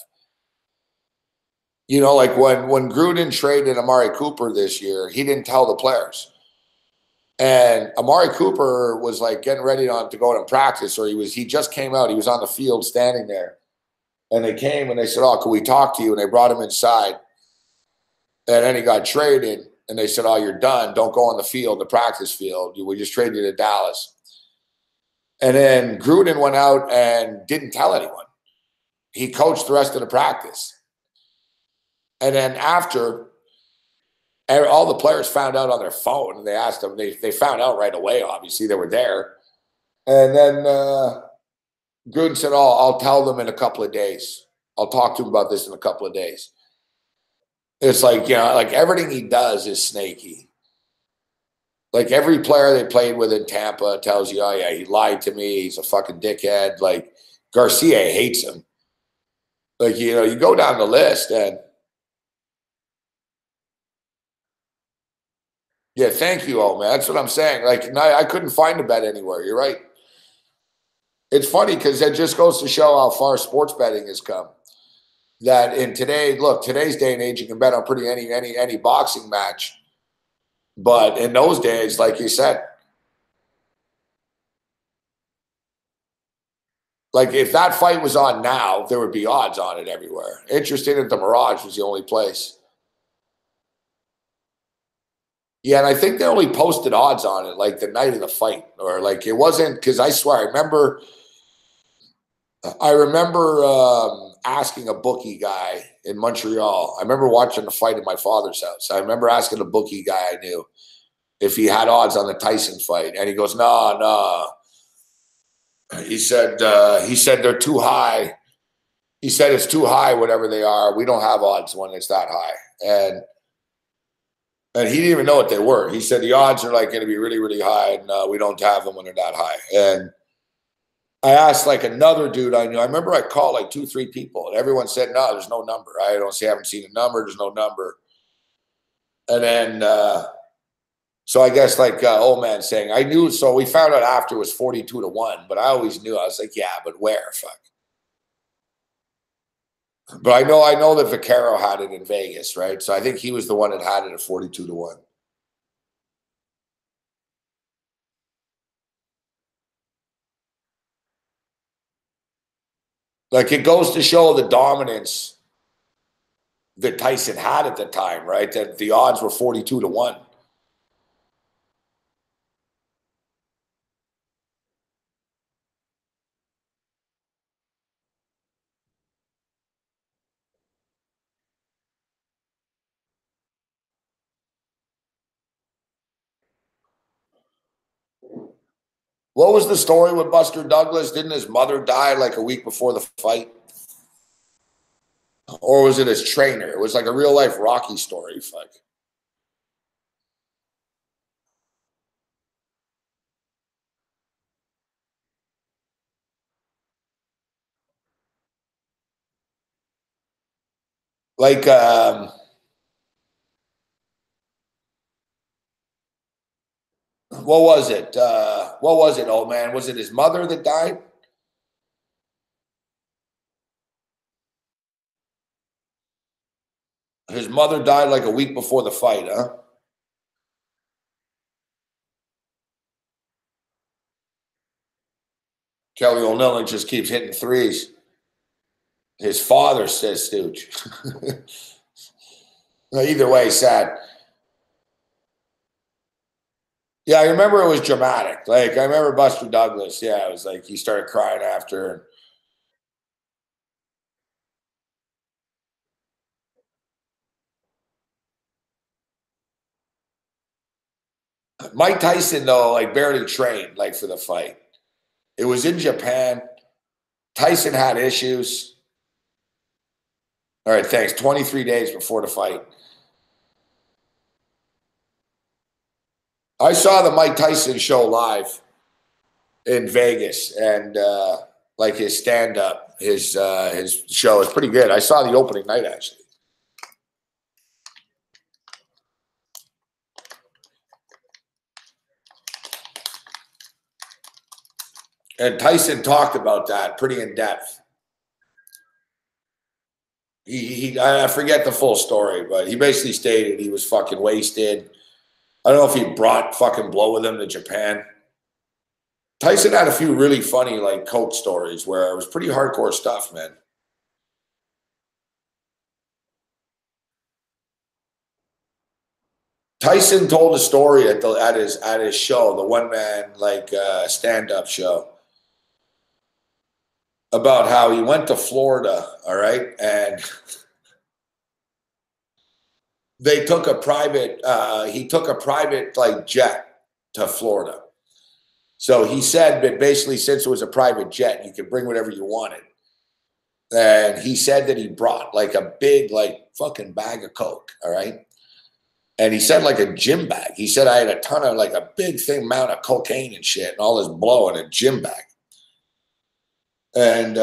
Like when Gruden traded Amari Cooper this year, he didn't tell the players. And Amari Cooper was like getting ready to go to practice, or he just came out. He was on the field standing there. And they came and they said, "Oh, can we talk to you?" And they brought him inside. And then he got traded. And they said, "Oh, you're done. Don't go on the field, the practice field. We just traded you to Dallas." And then Gruden went out and didn't tell anyone. He coached the rest of the practice. And then after, all the players found out on their phone, and they asked them, they found out right away, obviously, they were there. And then Gruden said, "Oh, I'll tell them in a couple of days. I'll talk to them about this in a couple of days." It's like, like everything he does is snaky. Like every player they played with in Tampa tells you, "Oh, yeah, he lied to me. He's a fucking dickhead." Like Garcia hates him. Like, you go down the list and yeah, thank you, old man. That's what I'm saying. Like, I couldn't find a bet anywhere. You're right. It's funny because it just goes to show how far sports betting has come. That in today's day and age, you can bet on pretty any boxing match. But in those days, like you said, like if that fight was on now, there would be odds on it everywhere. Interesting that the Mirage was the only place. Yeah, and I think they only posted odds on it like the night of the fight, or like it wasn't, because I swear I remember asking a bookie guy in Montreal. I remember watching the fight at my father's house. I remember asking a bookie guy I knew if he had odds on the Tyson fight, and he goes, "No, no." He said they're too high. He said it's too high, whatever they are. We don't have odds when it's that high, and he didn't even know what they were. He said the odds are like going to be really, really high, and we don't have them when they're that high. And I asked like another dude I knew. I remember I called like 2, 3 people, and everyone said, "No, there's no number. I haven't seen a number. There's no number." And then, so I guess like old man saying, I knew. So we found out after it was 42-1, but I always knew. I was like, yeah, but where? Fuck. But I know that Vaccaro had it in Vegas, right? So I think he was the one that had it at 42-1. Like it goes to show the dominance that Tyson had at the time, right? That the odds were 42-1. What was the story with Buster Douglas? Didn't his mother die like a week before the fight? Or was it his trainer? It was like a real life Rocky story. Fuck. Like, what was it? What was it, old man? Was it his mother that died? His mother died like a week before the fight, huh? Kelly O'Neill just keeps hitting threes. His father says Stooge. Either way, sad. Yeah, I remember it was dramatic. Like, I remember Buster Douglas. Yeah, it was like he started crying after. Mike Tyson, though, like barely trained like for the fight. It was in Japan. Tyson had issues. All right, thanks. 23 days before the fight. I saw the Mike Tyson show live in Vegas, and like his stand up, his show is pretty good. I saw the opening night actually. And Tyson talked about that pretty in depth. I forget the full story, but he basically stated he was fucking wasted. I don't know if he brought fucking blow with him to Japan. Tyson had a few really funny like coke stories where it was pretty hardcore stuff, man. Tyson told a story at his show, the one man like stand up show, about how he went to Florida, all right, and they took a private. He took a private like jet to Florida. So he said that basically, since it was a private jet, you could bring whatever you wanted. And he said that he brought like a big, like fucking bag of coke, all right. And he said like a gym bag. He said I had a ton of like a big thing amount of cocaine and shit and all this blow in a gym bag. And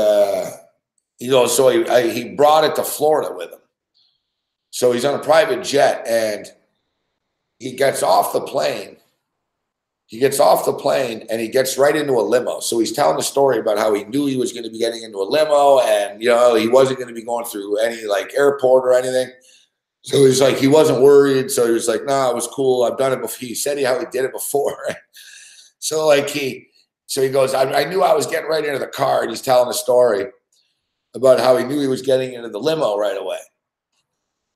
he goes, so he brought it to Florida with him. So he's on a private jet and he gets off the plane. He gets off the plane and he gets right into a limo. So he's telling the story about how he knew he was going to be getting into a limo and, you know, he wasn't going to be going through any like airport or anything. So he's like, he wasn't worried. So he was like, nah, it was cool. I've done it before. He said how he did it before. So like he goes, I knew I was getting right into the car, and he's telling the story about how he knew he was getting into the limo right away.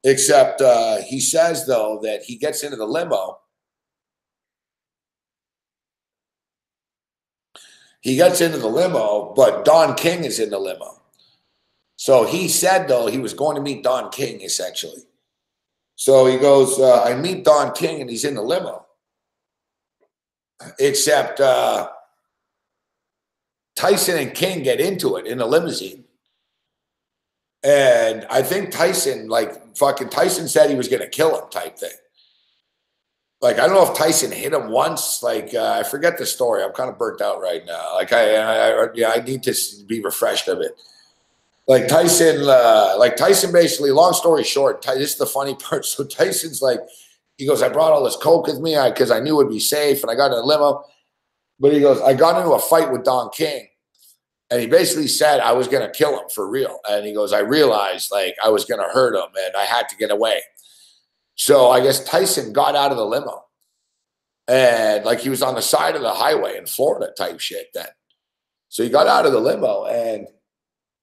Except he says, though, that he gets into the limo. He gets into the limo, but Don King is in the limo. So he said, though, he was going to meet Don King, essentially. So he goes, I meet Don King, and he's in the limo. Except Tyson and King get into it in a limousine. And I think Tyson, like fucking Tyson said he was going to kill him type thing. Like, I don't know if Tyson hit him once. Like, I forget the story. I'm kind of burnt out right now. Like, I need to be refreshed a bit. Like Tyson basically, long story short, this is the funny part. So Tyson's like, he goes, I brought all this coke with me because I knew it would be safe. And I got in a limo. But he goes, I got into a fight with Don King. And he basically said I was going to kill him for real. And he goes, I realized like I was going to hurt him and I had to get away. So I guess Tyson got out of the limo and like he was on the side of the highway in Florida type shit then. So he got out of the limo and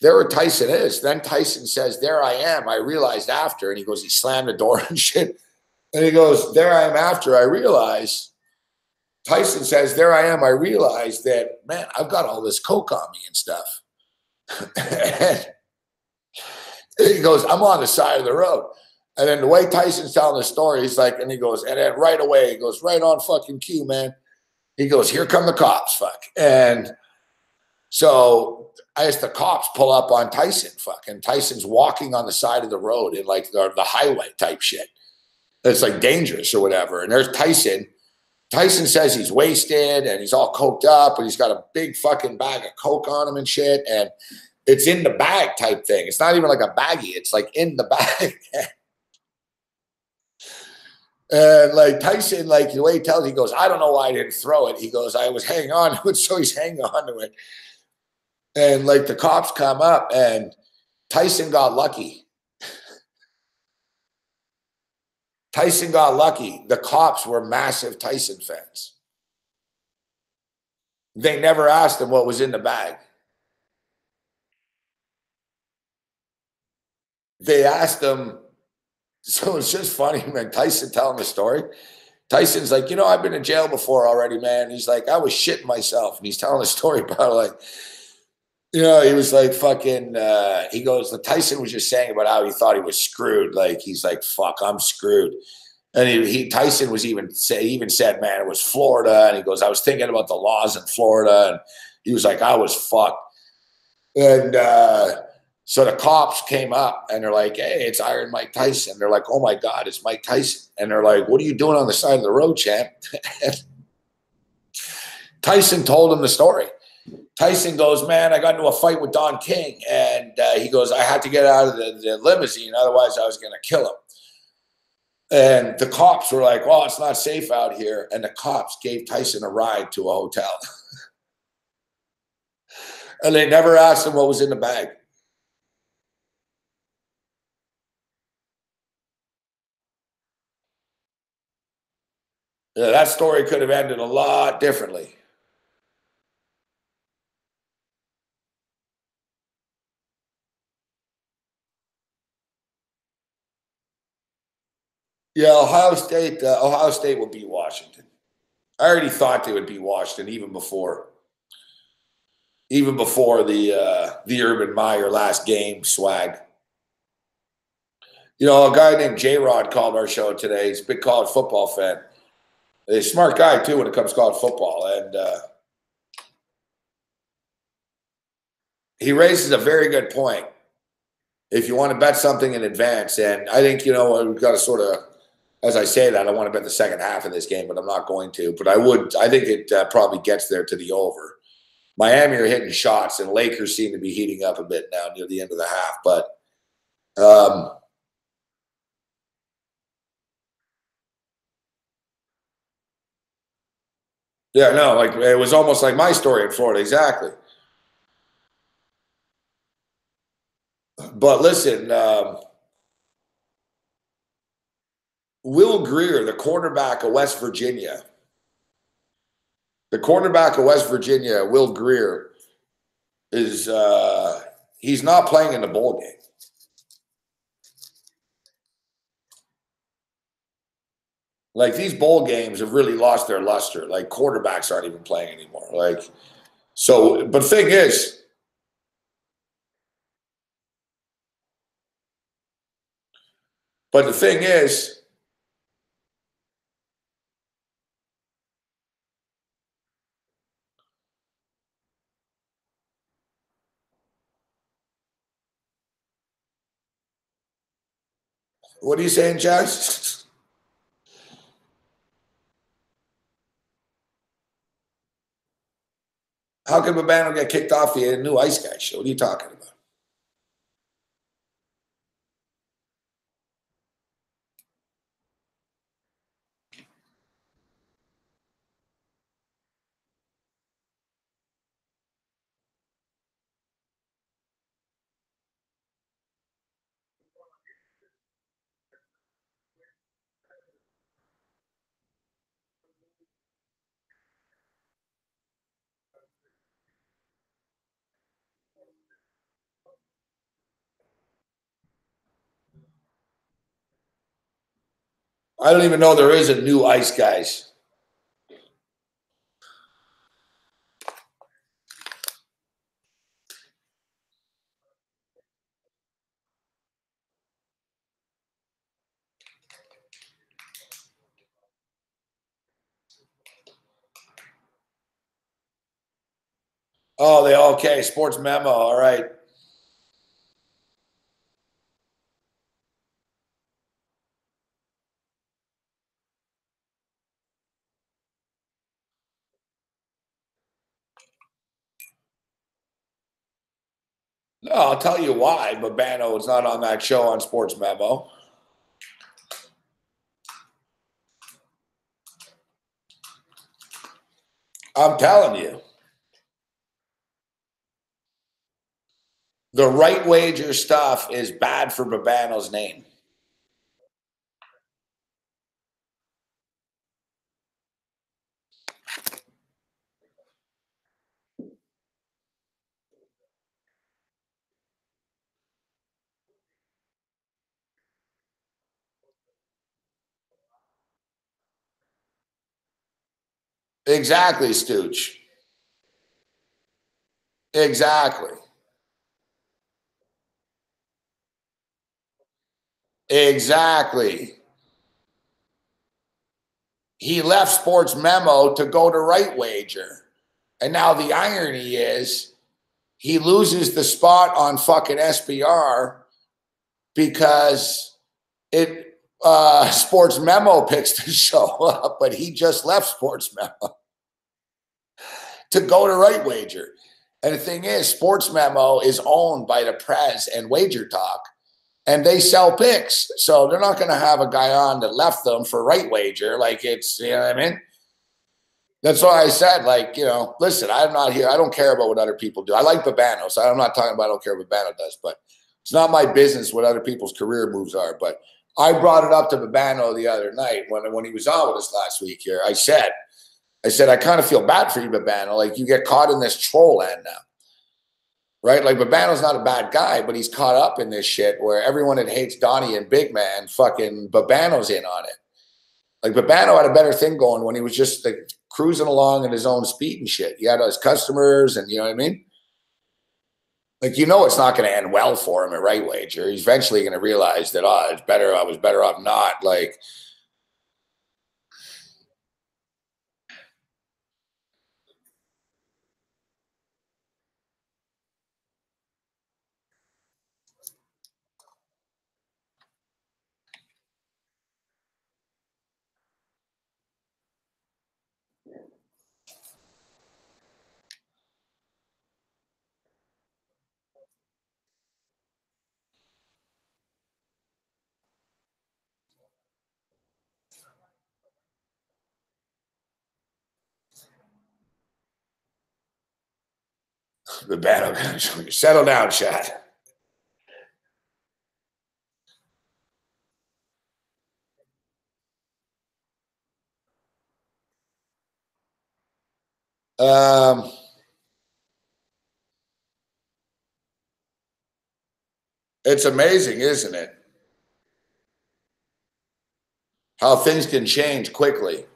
there where Tyson is. Then Tyson says, there I am. I realized after. And he goes, he slammed the door and shit. And he goes, there I am after I realized. Tyson says, there I am. I realized that, man, I've got all this coke on me and stuff. And he goes, I'm on the side of the road. And then the way Tyson's telling the story, he's like, and he goes, and then right away, he goes, right on fucking cue, man. He goes, here come the cops, fuck. And so I guess the cops pull up on Tyson, fuck. And Tyson's walking on the side of the road in like the highway type shit. It's like dangerous or whatever. And there's Tyson. Tyson says he's wasted and he's all coked up and he's got a big fucking bag of coke on him and shit. And it's in the bag type thing. It's not even like a baggie. It's like in the bag. And like Tyson, like the way he tells, he goes, I don't know why I didn't throw it. He goes, I was hanging on to it. So he's hanging on to it. And like the cops come up and Tyson got lucky. Tyson got lucky. The cops were massive Tyson fans. They never asked him what was in the bag. They asked him. So it's just funny, man. Tyson telling the story. Tyson's like, you know, I've been in jail before already, man. He's like, I was shitting myself. And he's telling the story about like, you know, he was like fucking, he goes, Tyson was just saying about how he thought he was screwed. Like, he's like, fuck, I'm screwed. And Tyson was even said, man, it was Florida. And he goes, I was thinking about the laws in Florida. And he was like, I was fucked. And so the cops came up and they're like, hey, it's Iron Mike Tyson. They're like, oh my God, it's Mike Tyson. And they're like, what are you doing on the side of the road, champ? Tyson told him the story. Tyson goes, man, I got into a fight with Don King. And he goes, I had to get out of the limousine. Otherwise, I was going to kill him. And the cops were like, well, it's not safe out here. And the cops gave Tyson a ride to a hotel. And they never asked him what was in the bag. Yeah, that story could have ended a lot differently. Yeah, Ohio State will beat Washington. I already thought they would beat Washington even before the Urban Meyer last game swag. You know, a guy named J Rod called our show today. He's a big college football fan. He's a smart guy too when it comes to college football, and he raises a very good point. If you want to bet something in advance, and I think we've got to sort of, as I say that, I want to bet the second half of this game, but I'm not going to. But I would. I think it probably gets there to the over. Miami are hitting shots, and Lakers seem to be heating up a bit now near the end of the half. But yeah, no, like it was almost like my story in Florida, exactly. But listen, Will Greer, the quarterback of West Virginia, Will Greer, is he's not playing in the bowl game. Like these bowl games have really lost their luster. Like quarterbacks aren't even playing anymore. Like so, but thing is, but the thing is, what are you saying, Jazz? How could Babano get kicked off the new Ice Guy show? What are you talking about? I don't even know there is a new Ice Guys. Oh, they okay. Sports memo. All right. No, I'll tell you why Babano is not on that show on Sports Memo. I'm telling you. The right wager stuff is bad for Babano's name. Exactly, Stooch. Exactly. Exactly. He left Sports Memo to go to Right Wager. And now the irony is he loses the spot on fucking SBR because Sports Memo picks to show up, but he just left Sports Memo to go to Right Wager. And the thing is, Sports Memo is owned by the Prez and Wager Talk, and they sell picks. So they're not going to have a guy on that left them for Right Wager. Like it's, you know what I mean? That's why I said, like, you know, listen, I'm not here. I don't care about what other people do. I like Babano, so I'm not talking about I don't care what Babano does, but it's not my business what other people's career moves are. But I brought it up to Babano the other night when he was on with us last week here. I said, I kind of feel bad for you, Babano. Like, you get caught in this troll land now, right? Like, Babano's not a bad guy, but he's caught up in this shit where everyone that hates Donnie and Big Man, fucking Babano's in on it. Like, Babano had a better thing going when he was just like cruising along at his own speed and shit. He had his customers, and you know what I mean? Like, you know, it's not going to end well for him at Right Wager. He's eventually going to realize that, oh, it's better. I was better off not. Like, Babano, settle down, Chad. Um, it's amazing, isn't it? How things can change quickly.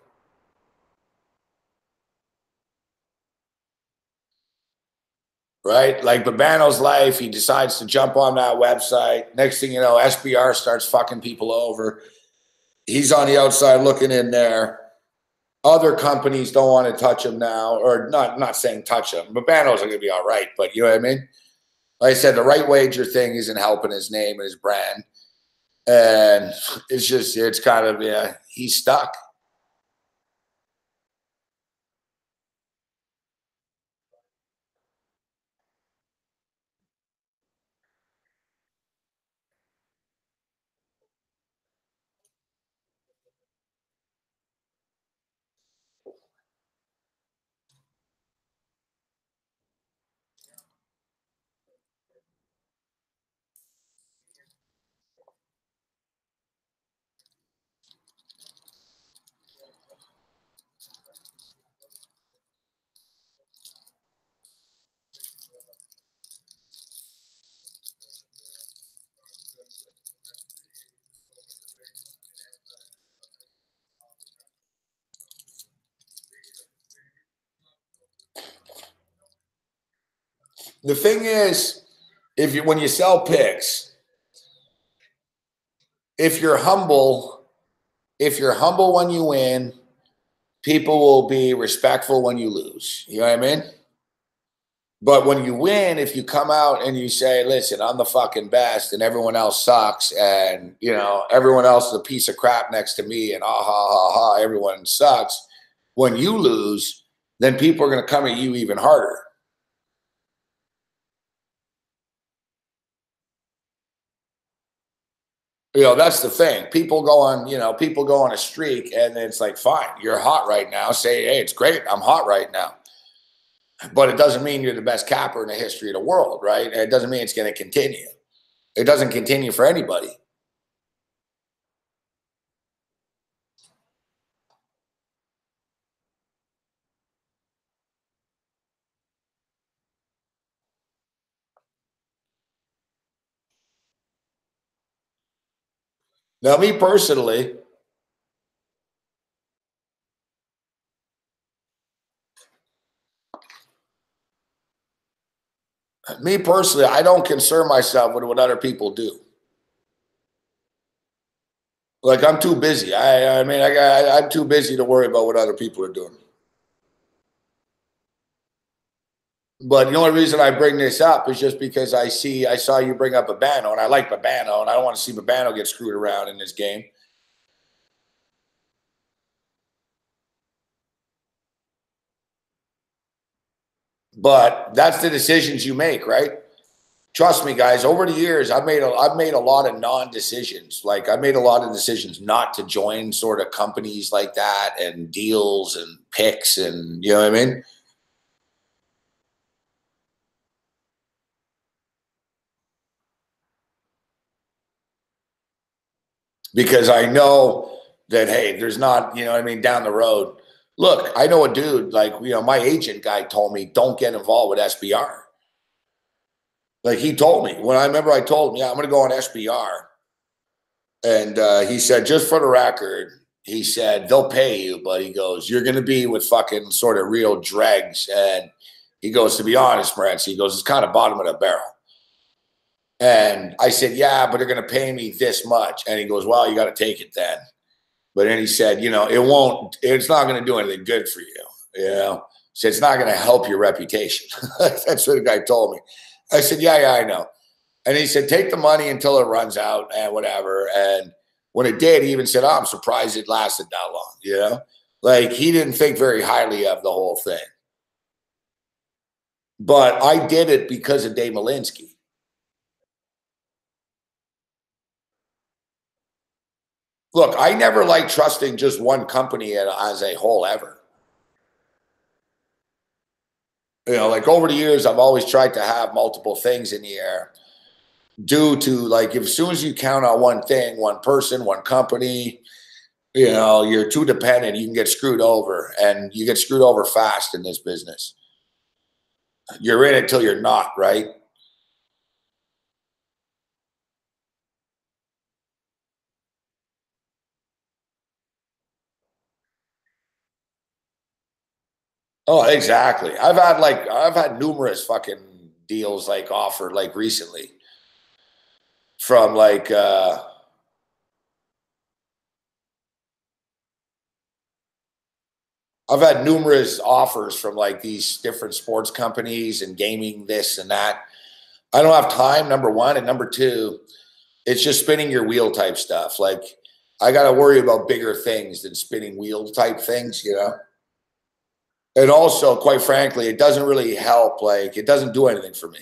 Right? Like Babano's life, he decides to jump on that website. Next thing you know, SBR starts fucking people over. He's on the outside looking in there. Other companies don't want to touch him now, or not saying touch him. Babano's going to be all right, but you know what I mean? Like I said, the Right Wager thing isn't helping his name and his brand. And it's kind of, yeah, he's stuck. The thing is, when you sell picks, if you're humble, if you're humble when you win, people will be respectful when you lose. You know what I mean? But when you win, if you come out and you say, listen, I'm the fucking best and everyone else sucks and, you know, everyone else is a piece of crap next to me and ah, ha, ha, ha, everyone sucks. When you lose, then people are going to come at you even harder. You know, that's the thing. People go on a streak and it's like, fine, you're hot right now. Say, hey, it's great. I'm hot right now. But it doesn't mean you're the best capper in the history of the world, right? And it doesn't mean it's going to continue. It doesn't continue for anybody. Now, me personally, I don't concern myself with what other people do. Like I'm too busy. I'm too busy to worry about what other people are doing. But the only reason I bring this up is just because I saw you bring up Babano, and I like Babano, and I don't want to see Babano get screwed around in this game. But that's the decisions you make, right? Trust me, guys. Over the years, I've made a lot of non-decisions. Like I made a lot of decisions not to join sort of companies like that and deals and picks and you know what I mean. Because I know that hey, there's not you know what I mean down the road. Look, I know a dude like you know my agent guy told me don't get involved with SBR. Like he told me when I remember I told him yeah I'm going to go on SBR. And he said, just for the record, he said, they'll pay you, but he goes, you're going to be with fucking sort of real dregs. And he goes, to be honest, Morency, he goes, it's kind of bottom of the barrel. And I said, yeah, but they're going to pay me this much. And he goes, well, you got to take it then. But then he said, you know, it's not going to do anything good for you. You know, he said, it's not going to help your reputation. That's what the guy told me. I said, yeah, I know. And he said, take the money until it runs out and whatever. And when it did, he even said, oh, I'm surprised it lasted that long. You know, like he didn't think very highly of the whole thing. But I did it because of Dave Malinsky. Look, I never liked trusting just one company as a whole ever. You know, like over the years, I've always tried to have multiple things in the air due to like, if as soon as you count on one thing, one person, one company, you know, you're too dependent, you can get screwed over and you get screwed over fast in this business. You're in it till you're not, right? Oh, exactly. I've had numerous fucking deals like offered like recently from like I've had numerous offers from like these different sports companies and gaming this and that. I don't have time, number one, and number two, it's just spinning your wheel type stuff. Like I got to worry about bigger things than spinning wheel type things, you know. And also, quite frankly, it doesn't really help. Like it doesn't do anything for me.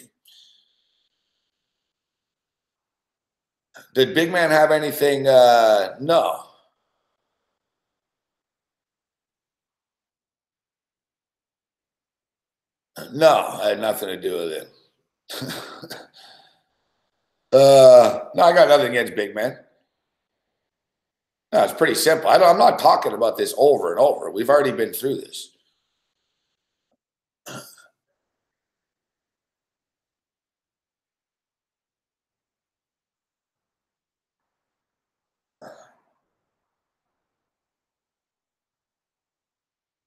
Did Big Man have anything? No, no, I had nothing to do with it. No, I got nothing against Big Man. No, it's pretty simple. I'm not talking about this over and over. We've already been through this.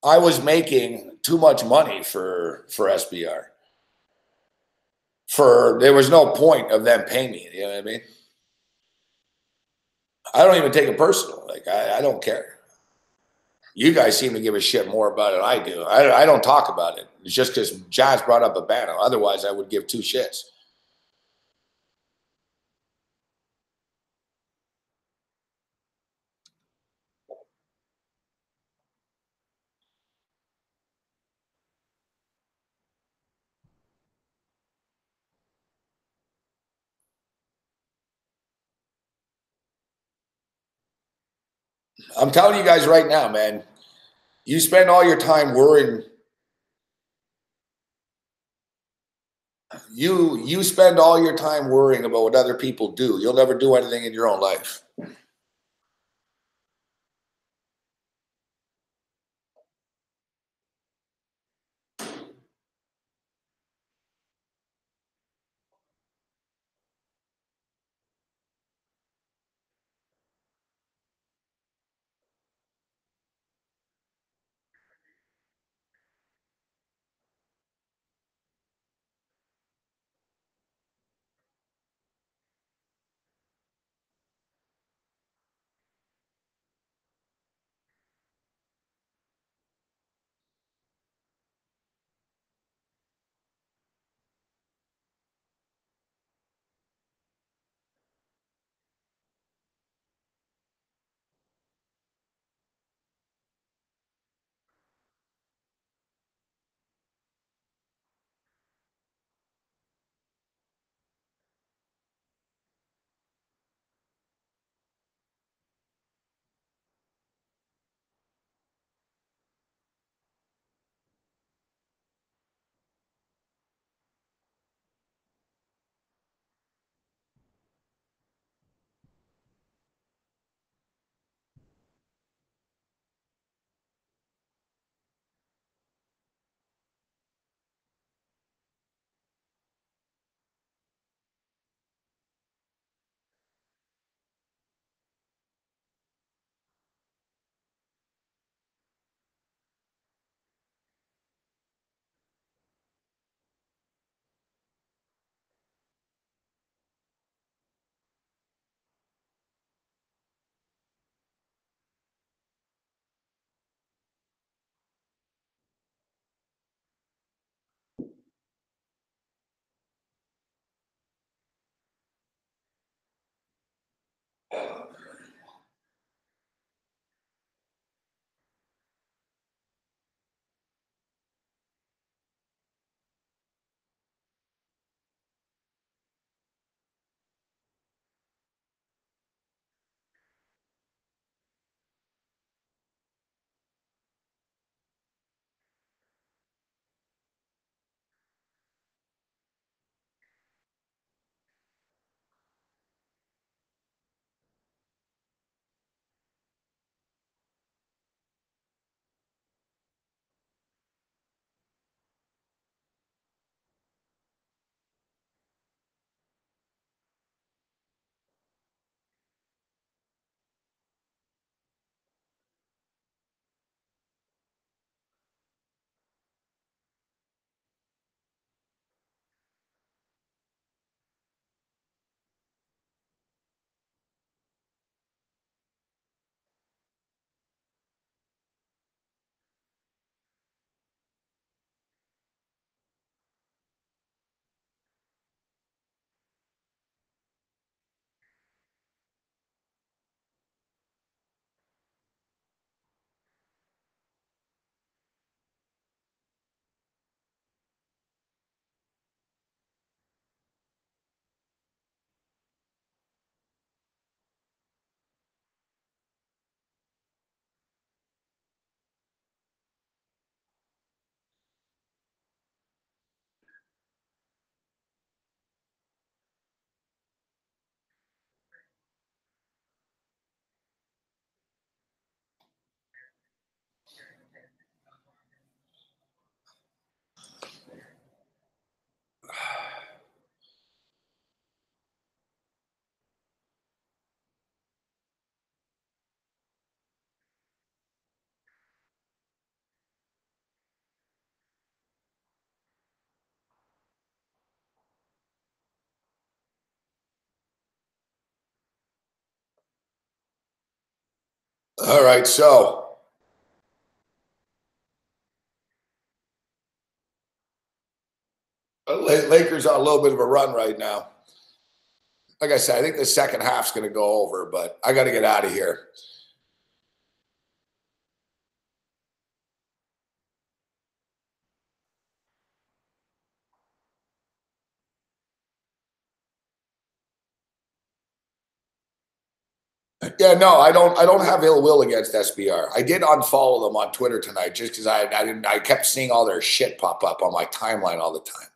I was making too much money for SBR. For there was no point of them paying me. You know what I mean? I don't even take it personal. Like I don't care. You guys seem to give a shit more about it than I do. I don't talk about it. It's just because Jazz brought up a banner. Otherwise, I would give two shits. I'm telling you guys right now, man. You spend all your time worrying. You spend all your time worrying about what other people do. You'll never do anything in your own life. All right, so Lakers on a little bit of a run right now. Like I said, I think the second half's going to go over, but I got to get out of here. Yeah, no, I don't. I don't have ill will against SBR. I did unfollow them on Twitter tonight just because I kept seeing all their shit pop up on my timeline all the time.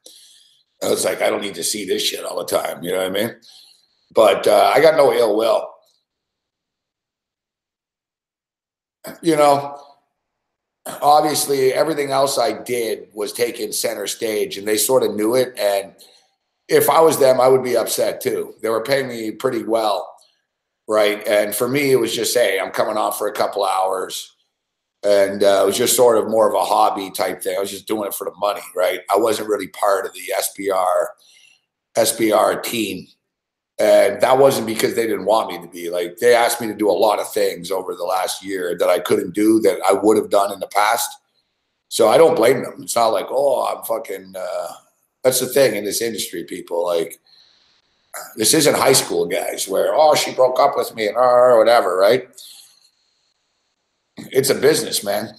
I was like, I don't need to see this shit all the time. You know what I mean? But I got no ill will. You know, obviously everything else I did was taking center stage, and they sort of knew it. And if I was them, I would be upset too. They were paying me pretty well, right? And for me, it was just, hey, I'm coming on for a couple hours. And it was just sort of more of a hobby type thing. I was just doing it for the money, right? I wasn't really part of the SBR team. And that wasn't because they didn't want me to be. Like, they asked me to do a lot of things over the last year that I couldn't do that I would have done in the past. So I don't blame them. It's not like, oh, I'm fucking that's the thing in this industry, people. Like, this isn't high school, guys, where, oh, she broke up with me and or whatever, right? It's a business, man.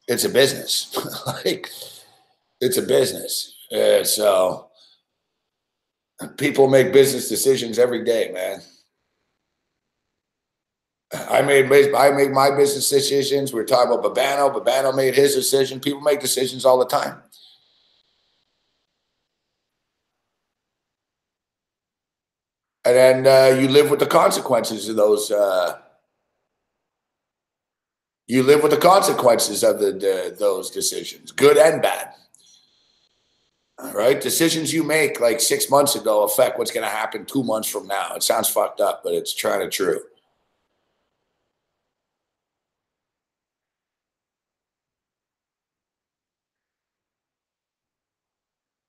It's a business. Like, it's a business. So people make business decisions every day, man. I make my business decisions. We were talking about Babano. Babano made his decision. People make decisions all the time. And then you live with the consequences of those. You live with the consequences of those decisions, good and bad. All right, decisions you make like 6 months ago affect what's going to happen 2 months from now. It sounds fucked up, but it's kind of true.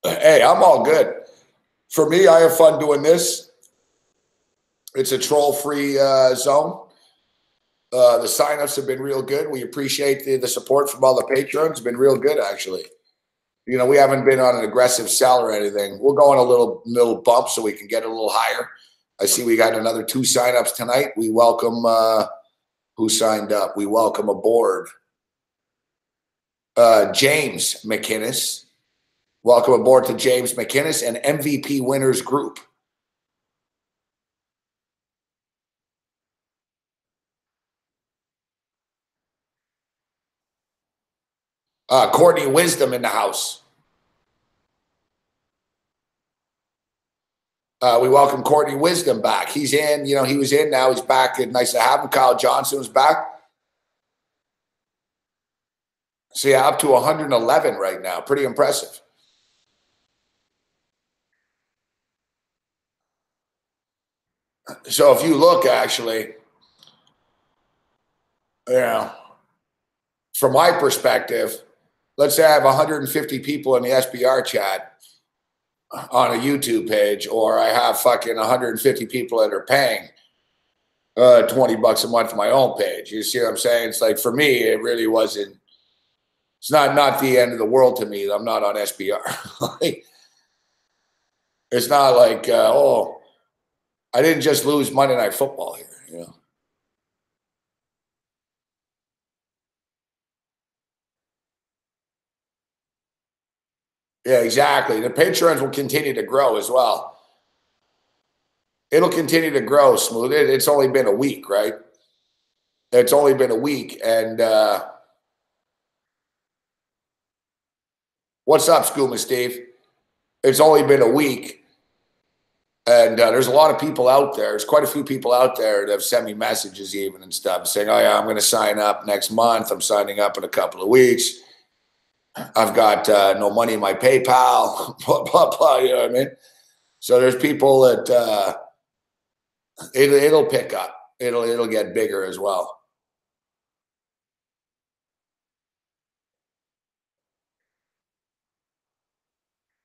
Hey, I'm all good. For me, I have fun doing this. It's a troll-free zone. The signups have been real good. We appreciate the support from all the patrons. It's been real good, actually. You know, we haven't been on an aggressive sell or anything. We'll go on a little bump so we can get a little higher. I see we got another 2 signups tonight. We welcome who signed up. We welcome aboard James McInnes. Welcome aboard to James McInnes and MVP Winners Group. Courtney Wisdom in the house. We welcome Courtney Wisdom back. He's in, you know, he was in, now he's back. Nice to have him. Kyle Johnson was back. So yeah, up to 111 right now. Pretty impressive. So if you look, actually, you know, from my perspective, let's say I have 150 people in the SBR chat on a YouTube page, or I have fucking 150 people that are paying $20 a month for my own page. You see what I'm saying? It's like, for me, it really wasn't. It's not the end of the world to me. I'm not on SBR. Like, it's not like oh, I didn't just lose Monday Night Football here. You know. Yeah, exactly. The patrons will continue to grow as well. It'll continue to grow, Smooth. It's only been a week, right? It's only been a week, and what's up, Scuba Steve? It's only been a week, and there's a lot of people out there. There's quite a few people out there that have sent me messages even and stuff saying, oh yeah, I'm going to sign up next month. I'm signing up in a couple of weeks. I've got no money in my PayPal, blah, blah, blah. You know what I mean? So there's people that it'll pick up. It'll get bigger as well.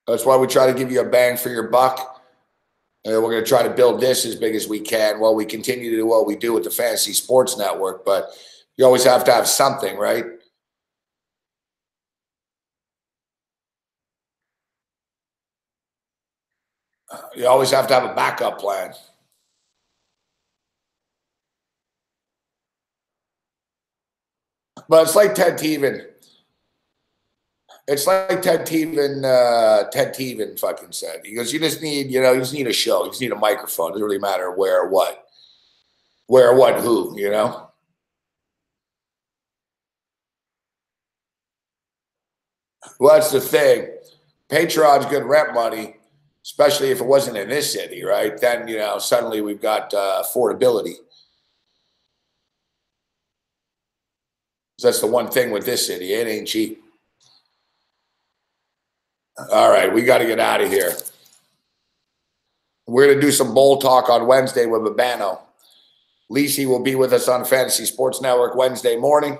That's why we try to give you a bang for your buck. we're going to try to build this as big as we can while we continue to do what we do with the Fantasy Sports Network. But you always have to have something, right? You always have to have a backup plan. But it's like Ted Teven. It's like Ted Teven fucking said. He goes, you just need, you just need a show. You just need a microphone. It doesn't really matter where or what. Where, what, who, Well, that's the thing. Patreon's good rent money, especially if it wasn't in this city, right? Then, suddenly we've got affordability. So that's the one thing with this city. It ain't cheap. All right, we got to get out of here. We're going to do some bowl talk on Wednesday with Babano. Lisi will be with us on Fantasy Sports Network Wednesday morning.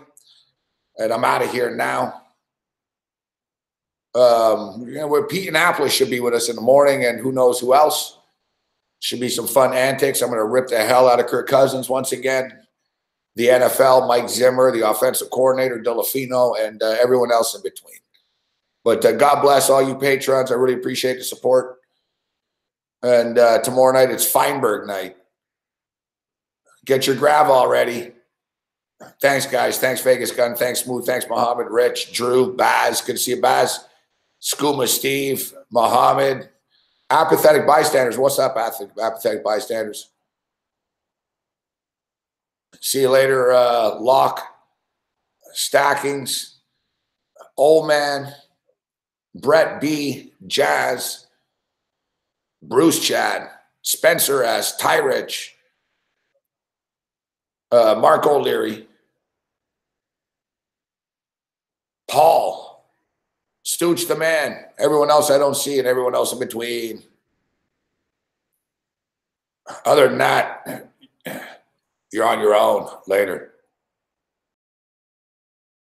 And I'm out of here now. Pete Annapolis should be with us in the morning, and who knows who else. Should be some fun antics. I'm going to rip the hell out of Kirk Cousins once again. The NFL, Mike Zimmer, the offensive coordinator, Delafino, and everyone else in between. But God bless all you patrons. I really appreciate the support. And tomorrow night, it's Feinberg night. Get your Gravol ready. Thanks, guys. Thanks, Vegas Gun. Thanks, Smooth. Thanks, Muhammad, Rich, Drew, Baz. Good to see you, Baz. Skooma, Steve, Muhammad. Apathetic bystanders. What's up, apathetic bystanders? See you later, Locke. Stackings. Old Man. Brett B. Jazz. Bruce Chad. Spencer S. Ty Rich. Mark O'Leary. Paul. Stooch the man. Everyone else I don't see, and everyone else in between. Other than that, you're on your own. Later.